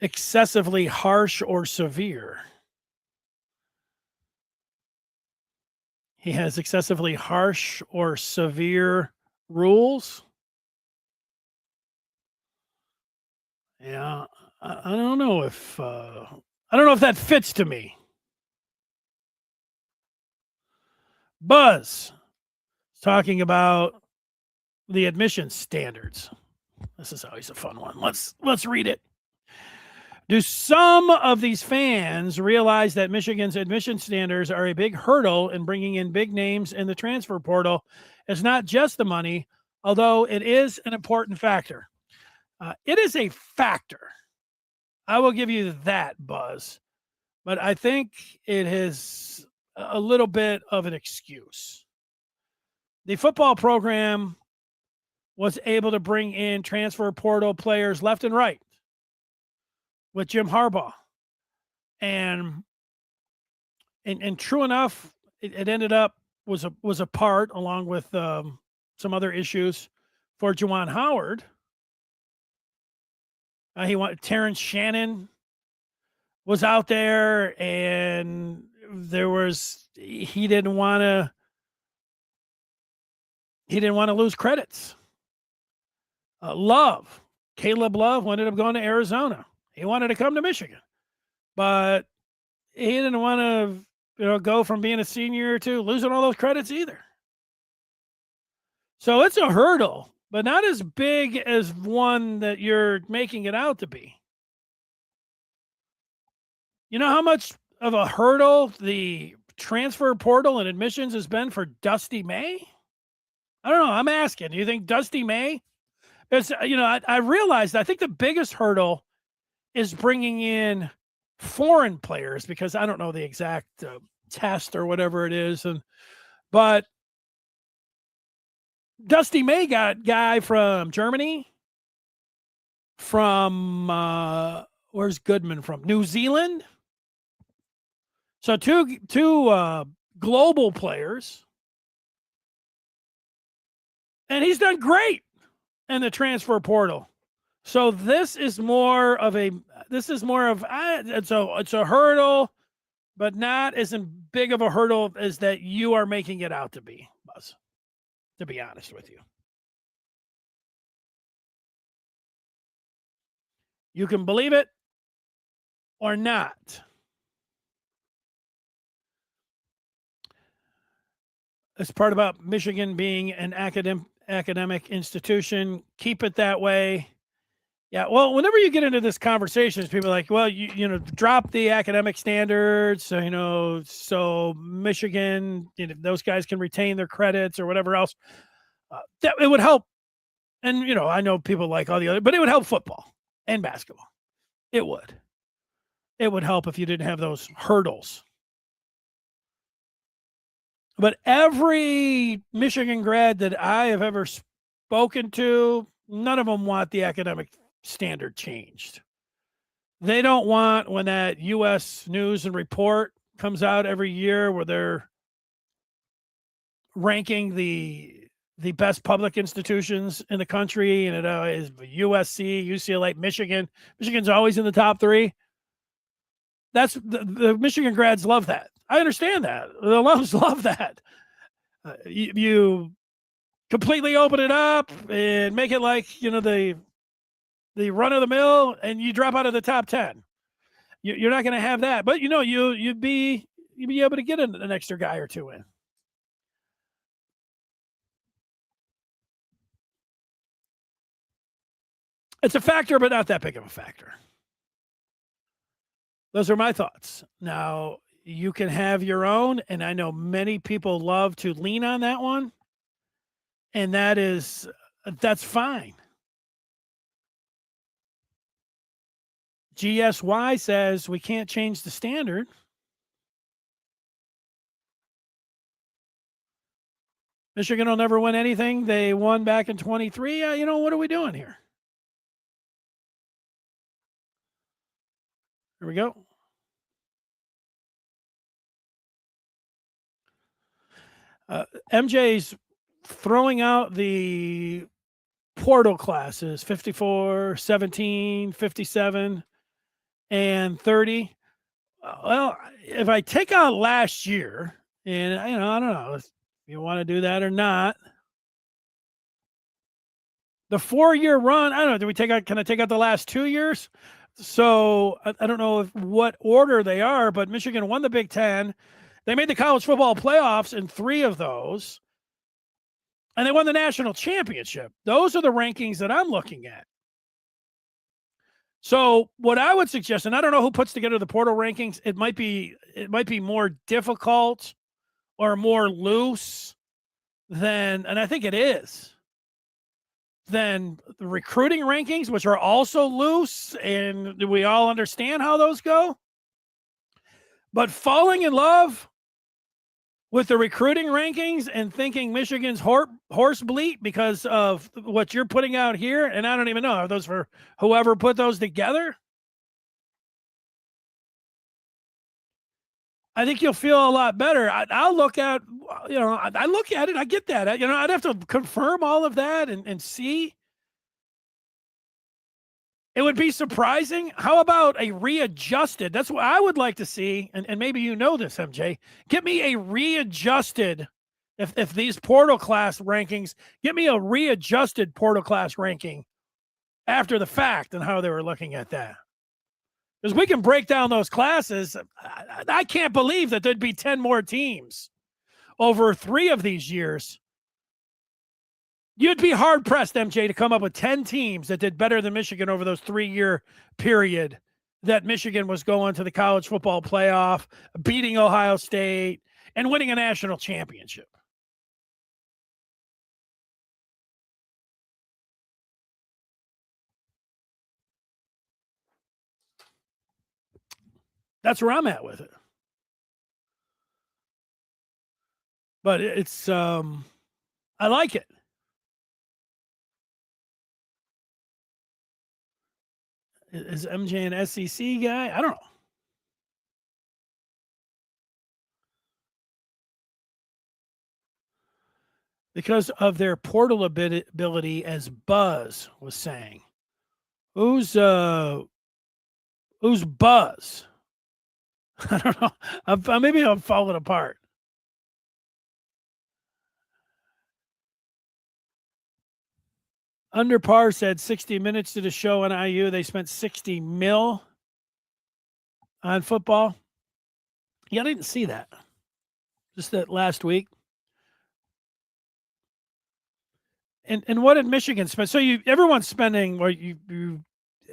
Excessively harsh or severe. He has excessively harsh or severe rules. Yeah, I don't know if that fits to me. Buzz talking about the admission standards. This is always a fun one. Let's read it. Do some of these fans realize that Michigan's admission standards are a big hurdle in bringing in big names in the transfer portal? It's not just the money, although it is an important factor. It is a factor. I will give you that, Buzz. But I think it is a little bit of an excuse. The football program was able to bring in transfer portal players left and right with Jim Harbaugh. And true enough, it ended up was a part, along with some other issues, for Juwan Howard. Terrence Shannon was out there, and he didn't want to lose credits. Caleb Love ended up going to Arizona. He wanted to come to Michigan, but he didn't want to, go from being a senior to losing all those credits either. So it's a hurdle, but not as big as one that you're making it out to be. You know how much of a hurdle the transfer portal and admissions has been for Dusty May? I don't know. I'm asking. Do you think Dusty May? It's, I realized I think the biggest hurdle is bringing in foreign players, because I don't know the exact test or whatever it is. But Dusty May got guy from Germany, from where's Goodman from? New Zealand. So two global players, and he's done great in the transfer portal. So it's a hurdle, but not as big of a hurdle as that you are making it out to be, Buzz, to be honest with you. You can believe it or not. This part about Michigan being an academic institution, keep it that way. Yeah, well, whenever you get into this conversations, people are like, well, drop the academic standards, so Michigan, those guys can retain their credits or whatever else. That it would help. And I know people like all the other, but it would help football and basketball. It would. It would help if you didn't have those hurdles. But every Michigan grad that I have ever spoken to, none of them want the academic standard changed. They don't want, when that U.S. News and Report comes out every year where they're ranking the best public institutions in the country, and it is USC, UCLA, Michigan. Michigan's always in the top 3. That's the Michigan grads love that. I understand that. The alums love that. You completely open it up and make it like, the run of the mill, and you drop out of the top 10. You're not going to have that, but you'd be able to get an extra guy or two in. It's a factor, but not that big of a factor. Those are my thoughts. Now, you can have your own, and I know many people love to lean on that one, and that's fine. GSY says we can't change the standard. Michigan will never win anything they won back in 23. What are we doing here? Here we go. MJ's throwing out the portal classes, 54, 17, 57, and 30. Well, if I take out last year, and I don't know if you want to do that or not. The 4-year run, I don't know. Can I take out the last 2 years? So I don't know what order they are, but Michigan won the Big Ten. They made the college football playoffs in 3 of those, and they won the national championship. Those are the rankings that I'm looking at. So what I would suggest, and I don't know who puts together the portal rankings, it might be more difficult or more loose than, and I think it is, than the recruiting rankings, which are also loose, and we all understand how those go. But falling in love with the recruiting rankings and thinking Michigan's horse bleat because of what you're putting out here, and I don't even know, are those for whoever put those together? I think you'll feel a lot better. I'll look at, I look at it. I get that. I'd have to confirm all of that and see. It would be surprising. How about a readjusted? That's what I would like to see. And maybe this, MJ. Get me a readjusted, if these portal class rankings, get me a readjusted portal class ranking after the fact and how they were looking at that. Because we can break down those classes. I can't believe that there'd be 10 more teams over 3 of these years. You'd be hard-pressed, MJ, to come up with 10 teams that did better than Michigan over those 3-year period that Michigan was going to the college football playoff, beating Ohio State, and winning a national championship. That's where I'm at with it. But it's, I like it. Is MJ an SEC guy? I don't know. Because of their portal ability, as Buzz was saying. Who's Buzz? I don't know. Maybe I'm falling apart. Under Par said 60 Minutes to the show on IU. They spent 60 mil on football. Yeah, I didn't see that. Just that last week. And what did Michigan spend? So everyone's spending, or you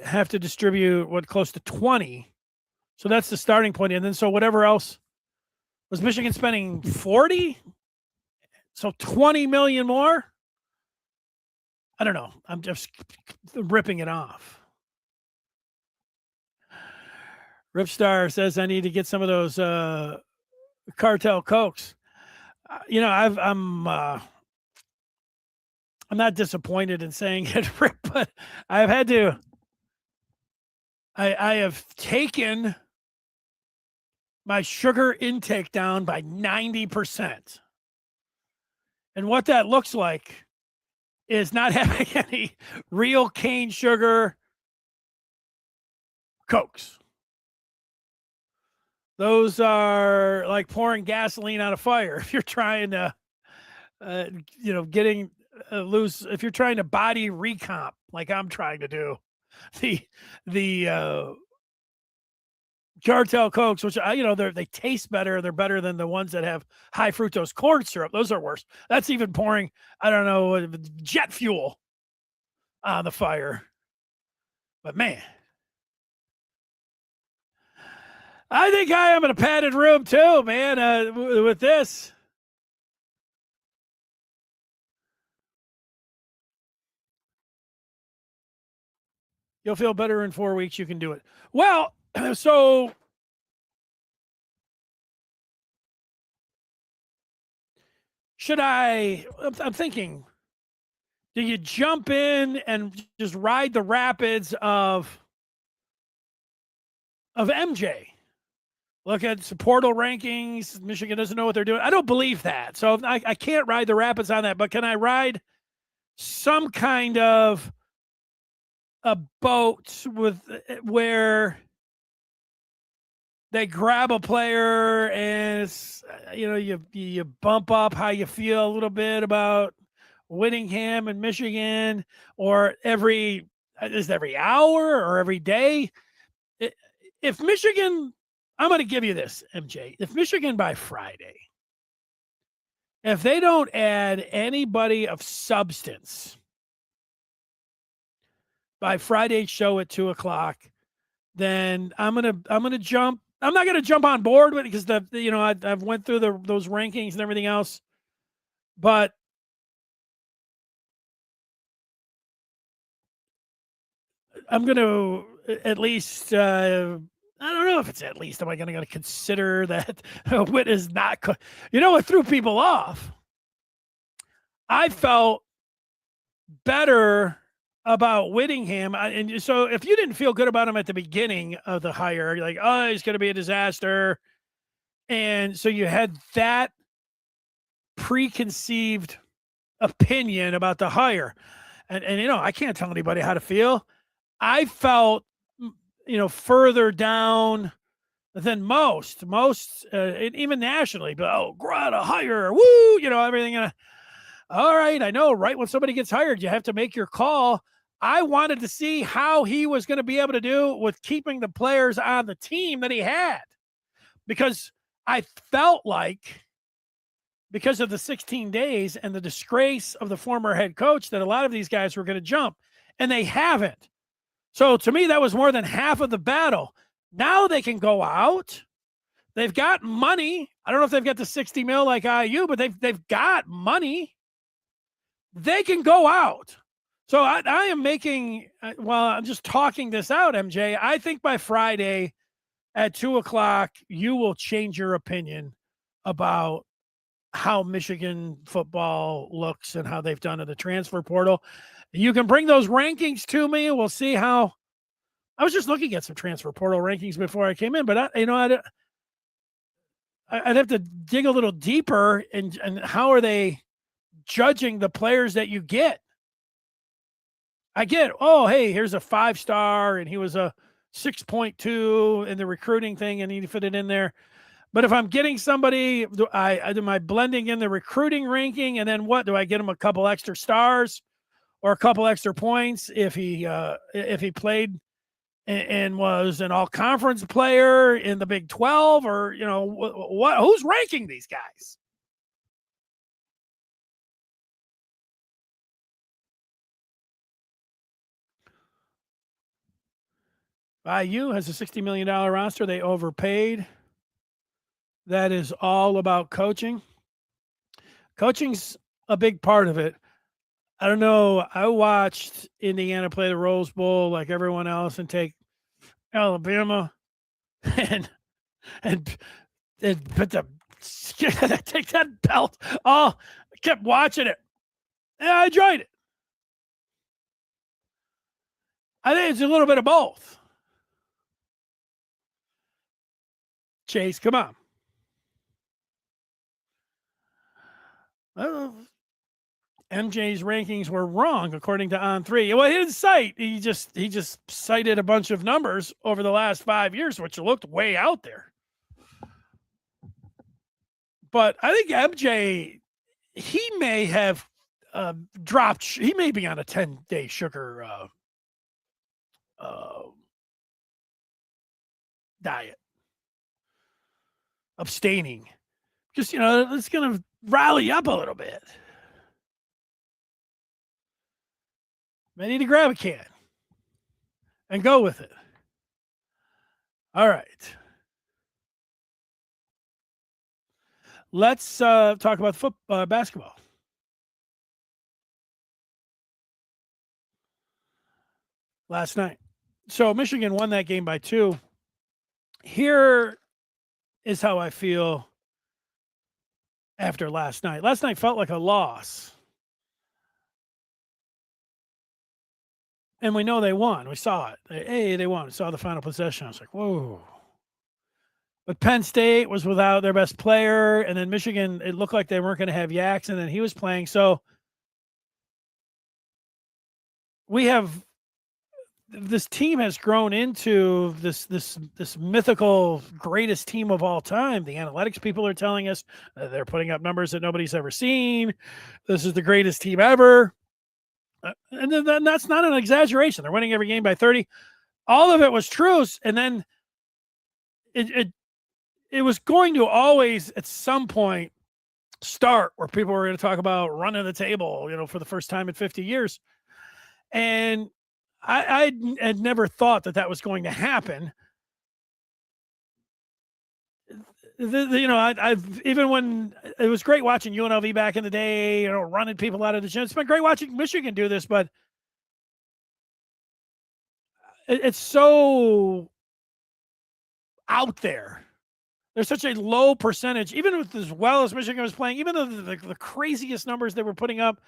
have to distribute close to 20. So that's the starting point. And then so whatever else was Michigan spending 40? So 20 million more? I don't know. I'm just ripping it off. Ripstar says I need to get some of those cartel Cokes. I'm not disappointed in saying it, Rip, but I've had to. I have taken my sugar intake down by 90%. And what that looks like is not having any real cane sugar Cokes. Those are like pouring gasoline on a fire. If you're trying to, getting loose, if you're trying to body recomp, like I'm trying to do, the cartel Cokes, which they taste better. They're better than the ones that have high fructose corn syrup. Those are worse. That's even pouring, I don't know, jet fuel on the fire. But man, I think I am in a padded room too, man, with this. You'll feel better in 4 weeks. You can do it. Well, so I'm thinking, do you jump in and just ride the rapids of MJ? Look at some portal rankings. Michigan doesn't know what they're doing. I don't believe that. So I can't ride the rapids on that, but can I ride some kind of a boat where they grab a player and you bump up how you feel a little bit about Whittingham and Michigan, or every hour or every day? If Michigan, I'm going to give you this, MJ. If Michigan by Friday, if they don't add anybody of substance by Friday's show at 2:00, then I'm gonna jump. I'm not gonna jump on board with it because I've went through those rankings and everything else, but I'm gonna at least. I don't know if it's at least. Am I going to consider that Whitt is not? What threw people off? I felt better about Whittingham. And so if you didn't feel good about him at the beginning of the hire, you're like, oh, he's going to be a disaster. And so you had that preconceived opinion about the hire. And I can't tell anybody how to feel. I felt, further down than most, even nationally, but grata hire, woo, everything. All right, I know, right? When somebody gets hired, you have to make your call. I wanted to see how he was going to be able to do with keeping the players on the team that he had, because I felt like, because of the 16 days and the disgrace of the former head coach, that a lot of these guys were going to jump, and they haven't. So to me, that was more than half of the battle. Now they can go out. They've got money. I don't know if they've got the 60 mil like IU, but they've got money. They can go out. So I am making, I'm just talking this out, MJ. I think by Friday at 2:00, you will change your opinion about how Michigan football looks and how they've done in the transfer portal. You can bring those rankings to me. We'll see how. I was just looking at some transfer portal rankings before I came in, but I'd have to dig a little deeper. And how are they judging the players that you get? I get, oh, hey, here's a 5-star, and he was a 6.2 in the recruiting thing, and he fit it in there. But if I'm getting somebody, am I blending in the recruiting ranking, and then what? Do I get them a couple extra stars? or a couple extra points if he played and was an all conference player in the Big 12, or what who's ranking these guys? IU has a $60 million roster. They overpaid. That is all about coaching. Coaching's a big part of it. I don't know. I watched Indiana play the Rose Bowl like everyone else and take Alabama and and put the take that belt. Oh, I kept watching it. Yeah, I enjoyed it. I think it's a little bit of both. Chase, come on. MJ's rankings were wrong according to On3. Well, he didn't cite. He just cited a bunch of numbers over the last 5 years, which looked way out there. But I think MJ, he may have dropped. He may be on a 10-day sugar diet, abstaining. Just it's going to rally up a little bit. I need to grab a can and go with it. All right. Let's talk about basketball. Last night. So Michigan won that game by 2. Here is how I feel after last night. Last night felt like a loss. And we know they won. We saw it. They won. We saw the final possession. I was like, whoa. But Penn State was without their best player. And then Michigan, it looked like they weren't going to have Yaks. And then he was playing. So this team has grown into this mythical greatest team of all time. The analytics people are telling us they're putting up numbers that nobody's ever seen. This is the greatest team ever. And then that's not an exaggeration. They're winning every game by 30. All of it was true. And then it was going to always at some point start where people were going to talk about running the table, for the first time in 50 years. And I had never thought that was going to happen. I've even when it was great watching UNLV back in the day, running people out of the gym. It's been great watching Michigan do this, but it's so out there. There's such a low percentage, even with as well as Michigan was playing, even though the craziest numbers they were putting up,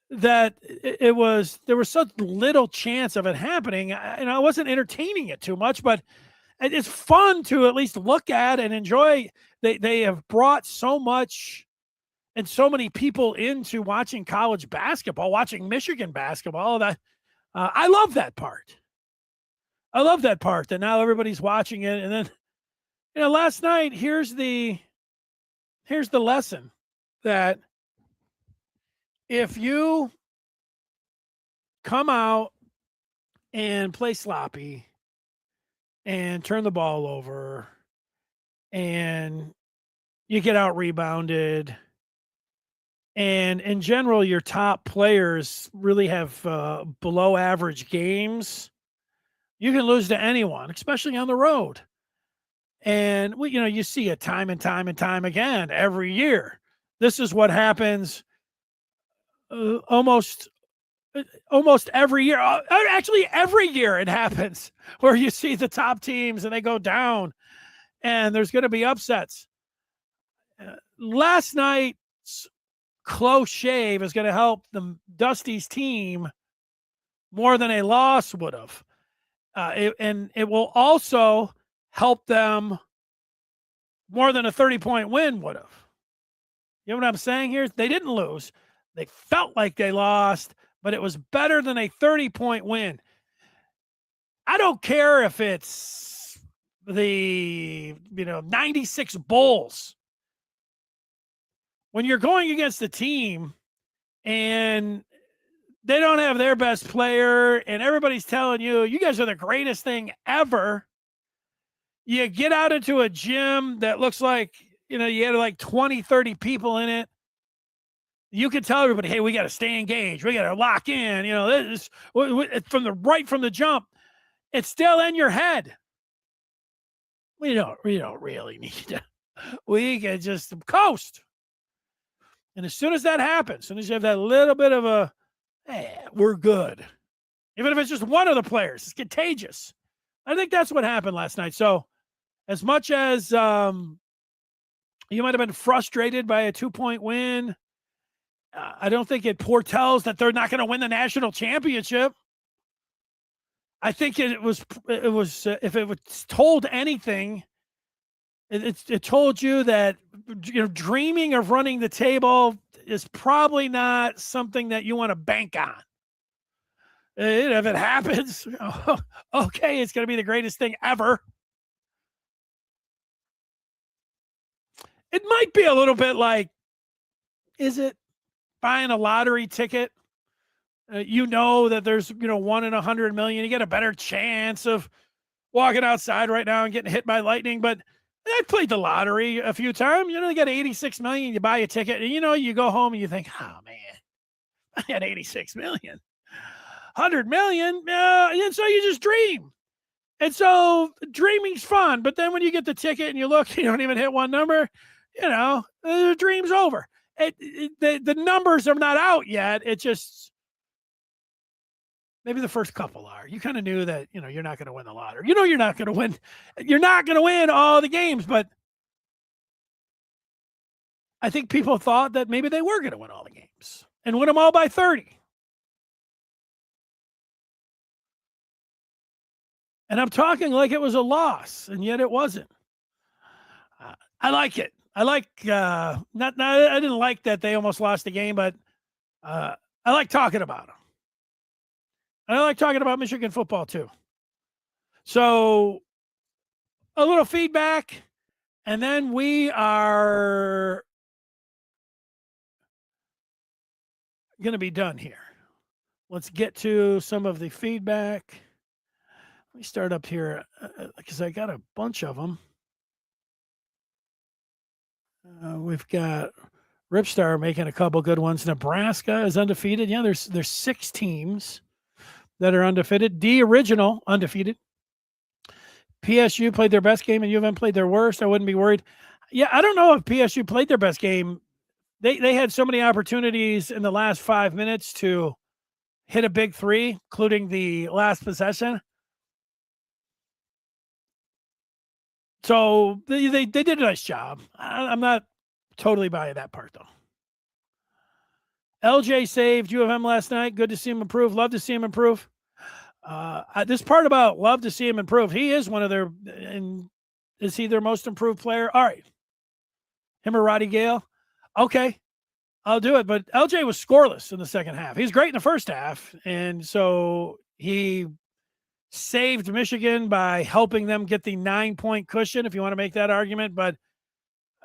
that there was such little chance of it happening. I wasn't entertaining it too much, but it's fun to at least look at and enjoy. They have brought so much and so many people into watching college basketball, watching Michigan basketball. That I love that part. I love that part that now everybody's watching it. And then, last night, here's the lesson that if you come out and play sloppy and turn the ball over and you get out rebounded, and in general, your top players really have below average games, you can lose to anyone, especially on the road. And you see it time and time and time again every year. This is what happens almost every year. Actually, every year it happens where you see the top teams and they go down, and there's going to be upsets. Last night's close shave is going to help the Dusty's team more than a loss would have. And it will also help them more than a 30-point win would have. You know what I'm saying here? They didn't lose. They felt like they lost, but it was better than a 30-point win. I don't care if it's the 96 Bulls. When you're going against a team and they don't have their best player, and everybody's telling you, you guys are the greatest thing ever. You get out into a gym that looks like, you had like 20, 30 people in it. You can tell everybody, hey, we got to stay engaged. We got to lock in. This from the jump. It's still in your head. We don't really need to. We can just coast. And as soon as that happens, as soon as you have that little bit of a, hey, we're good. Even if it's just one of the players, it's contagious. I think that's what happened last night. So as much as you might have been frustrated by a 2-point win, I don't think it foretells that they're not going to win the national championship. I think it was if it was told anything, it told you that dreaming of running the table is probably not something that you want to bank on. If it happens, okay, it's going to be the greatest thing ever. It might be a little bit like, is it buying a lottery ticket? That there's 1 in 100 million. You get a better chance of walking outside right now and getting hit by lightning. But I played the lottery a few times. They got 86 million. You buy a ticket, and you go home and you think, oh man, I had 86 million, 100 million. And so you just dream. And so dreaming's fun. But then when you get the ticket and you look, you don't even hit one number, the dream's over. The numbers are not out yet. It just, maybe the first couple are. You kind of knew that, you're not going to win the lottery. You're not going to win. You're not going to win all the games, but I think people thought that maybe they were going to win all the games and win them all by 30. And I'm talking like it was a loss, and yet it wasn't. I like it. I like, I didn't like that they almost lost the game, but I like talking about them. I like talking about Michigan football too. So a little feedback, and then we are going to be done here. Let's get to some of the feedback. Let me start up here because I got a bunch of them. We've got Ripstar making a couple good ones. Nebraska is undefeated. Yeah, there's 6 teams that are undefeated. D Original undefeated. PSU played their best game and U of M played their worst. I wouldn't be worried. Yeah, I don't know if PSU played their best game. They had so many opportunities in the last 5 minutes to hit a big 3, including the last possession. So they did a nice job. I'm not totally buying that part, though. LJ saved U of M last night. Good to see him improve. Love to see him improve. This part about love to see him improve. He is one of their, and is he their most improved player? All right. Him or Roddy Gale? Okay. I'll do it. But LJ was scoreless in the second half. He was great in the first half. And so he saved Michigan by helping them get the 9-point cushion, if you want to make that argument. But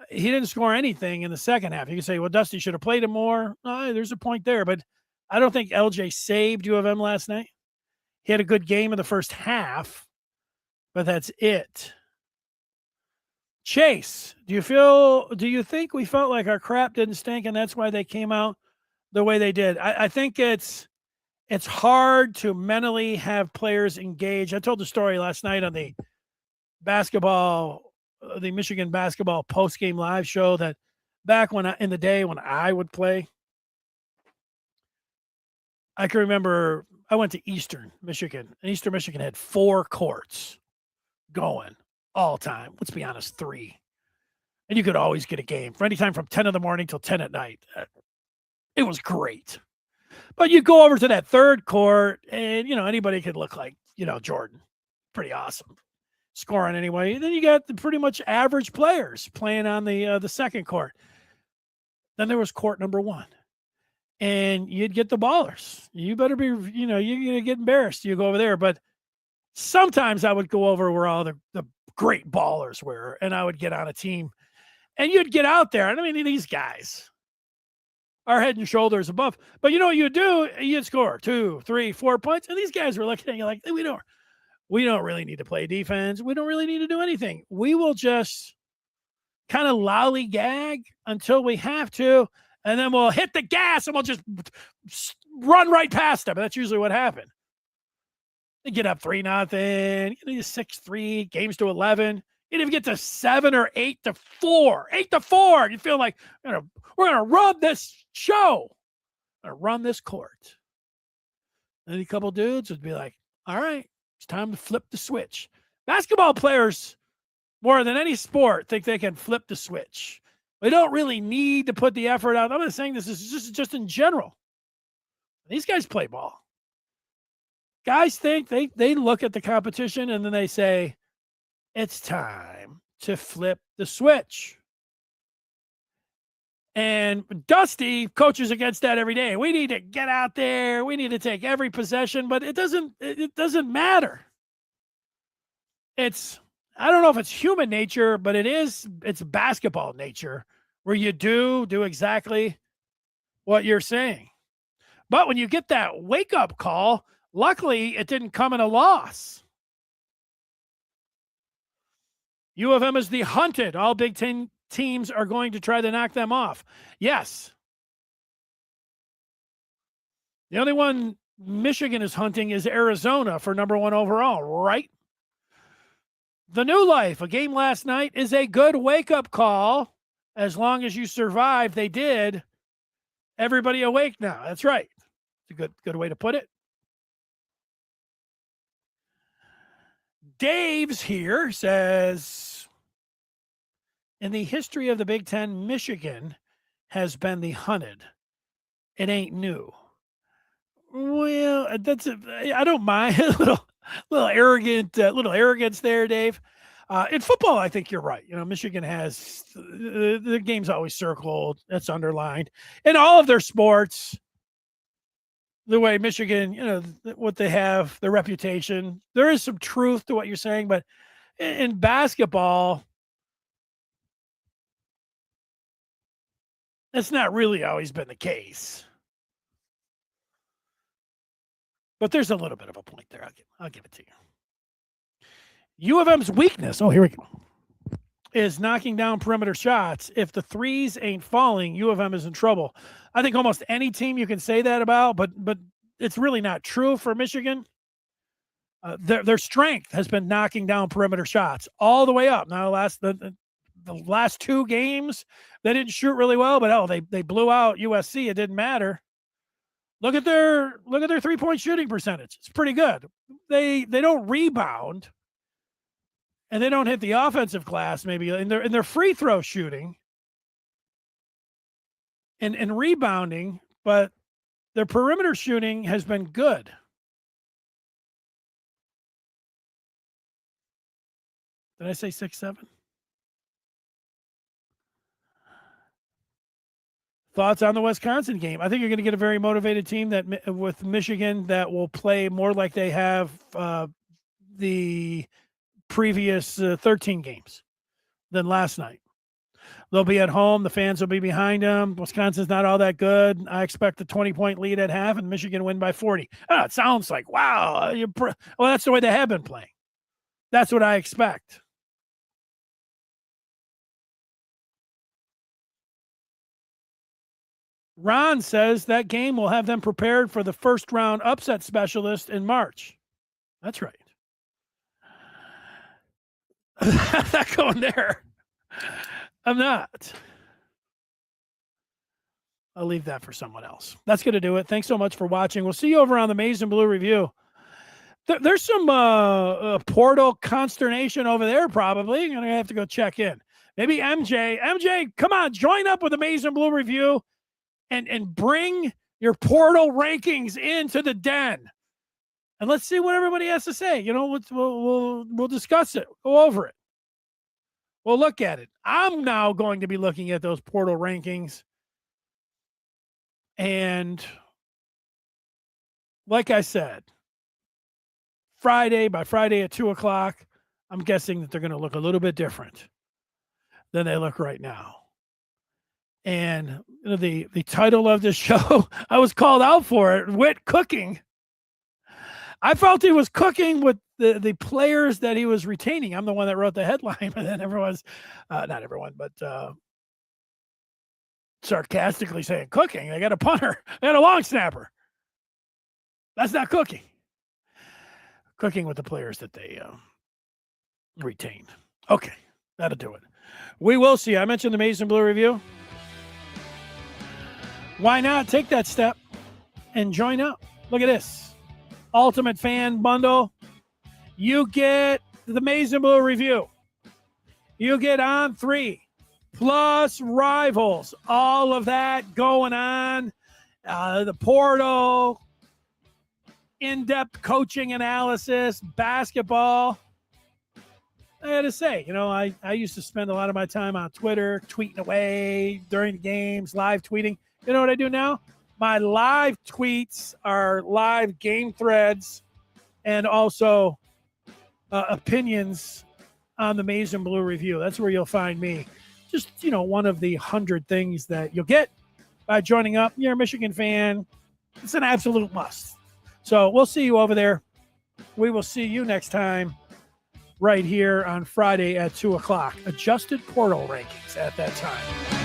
he didn't score anything in the second half. You can say, well, Dusty should have played him more. There's a point there. But I don't think LJ saved U of M last night. He had a good game in the first half, but that's it. Chase, do you think we felt like our crap didn't stink and that's why they came out the way they did? I think it's hard to mentally have players engage. I told the story last night on the Michigan basketball post-game live show that back in the day when I would play, I can remember I went to Eastern Michigan, and Eastern Michigan had 4 courts going all time. Let's be honest, 3. And you could always get a game for any time from 10 in the morning till 10 at night. It was great. But you go over to that 3rd court, and, anybody could look like, Jordan. Pretty awesome. Scoring anyway. And then you got the pretty much average players playing on the 2nd court. Then there was court number 1. And you'd get the ballers. You better be, you're going to get embarrassed. You go over there. But sometimes I would go over where all the great ballers were, and I would get on a team. And you'd get out there. And I mean, these guys are head and shoulders above. But you know what you do? You'd score 2, 3, 4 points, and these guys were looking at you like, we don't really need to play defense. We don't really need to do anything. We will just kind of lollygag until we have to, and then we'll hit the gas and we'll just run right past them. That's usually what happened. They get up 3-0, 6-3, games to 11. You even get to 7 or 8-4, 8-4. You feel like we're gonna run this show, we're gonna run this court. And a couple dudes would be like, "All right, it's time to flip the switch." Basketball players, more than any sport, think they can flip the switch. They don't really need to put the effort out. I'm not saying this is just in general. These guys play ball. Guys think they look at the competition and then they say, it's time to flip the switch. And Dusty coaches against that every day. We need to get out there. We need to take every possession, but it doesn't matter. I don't know if it's human nature, but it's basketball nature where you do exactly what you're saying. But when you get that wake-up call, luckily it didn't come in a loss. U of M is the hunted. All Big Ten teams are going to try to knock them off. Yes. The only one Michigan is hunting is Arizona for number 1 overall, right? The New Life, a game last night, is a good wake-up call. As long as you survive, they did. Everybody awake now. That's right. It's a good way to put it. Dave's here says, in the history of the Big Ten, Michigan has been the hunted. It ain't new. Well, I don't mind a little arrogant, little arrogance there, Dave. In football, I think you're right. Michigan has the game's always circled. That's underlined in all of their sports. The way Michigan, what they have, their reputation. There is some truth to what you're saying, but in basketball, that's not really always been the case. But there's a little bit of a point there. I'll give it to you. U of M's weakness, here we go, is knocking down perimeter shots. If the threes ain't falling, U of M is in trouble. I think almost any team you can say that about, but it's really not true for Michigan. Their strength has been knocking down perimeter shots all the way up. Now, the last 2 games, they didn't shoot really well, but they blew out USC. It didn't matter. Look at their 3-point shooting percentage. It's pretty good. They don't rebound, and they don't hit the offensive glass maybe in their free throw shooting and rebounding, but their perimeter shooting has been good. Did I say 6-7? Thoughts on the Wisconsin game? I think you're going to get a very motivated team with Michigan that will play more like they have the previous 13 games than last night. They'll be at home. The fans will be behind them. Wisconsin's not all that good. I expect a 20-point lead at half and Michigan win by 40. It sounds like, wow. Well, that's the way they have been playing. That's what I expect. Ron says that game will have them prepared for the first round upset specialist in March. That's right. I'm not going there. I'm not. I'll leave that for someone else. That's going to do it. Thanks so much for watching. We'll see you over on the Maize and Blue Review. There's some portal consternation over there probably. I'm going to have to go check in. Maybe MJ, come on, join up with the Maize and Blue Review and bring your portal rankings into the den. And let's see what everybody has to say. We'll discuss it. Go over it. We'll look at it. I'm now going to be looking at those portal rankings. And like I said, by Friday at 2:00, I'm guessing that they're going to look a little bit different than they look right now. And the title of this show, I was called out for it. Whitt cooking. I felt he was cooking with the players that he was retaining. I'm the one that wrote the headline, but then everyone's, not everyone, but sarcastically saying cooking. They got a punter, they got a long snapper. That's not cooking. Cooking with the players that they retained. Okay, that'll do it. We will see. I mentioned the Mason Blue Review. Why not take that step and join up? Look at this. Ultimate Fan Bundle. You get the Mason Blue Review. You get On 3 plus Rivals. All of that going on. The portal, in-depth coaching analysis, basketball. I had to say, I used to spend a lot of my time on Twitter, tweeting away during the games, live tweeting. You know what I do now? My live tweets are live game threads and also opinions on the Maize and Blue Review. That's where you'll find me. Just, one of the 100 things that you'll get by joining up. You're a Michigan fan. It's an absolute must. So we'll see you over there. We will see you next time right here on Friday at 2 o'clock. Adjusted portal rankings at that time.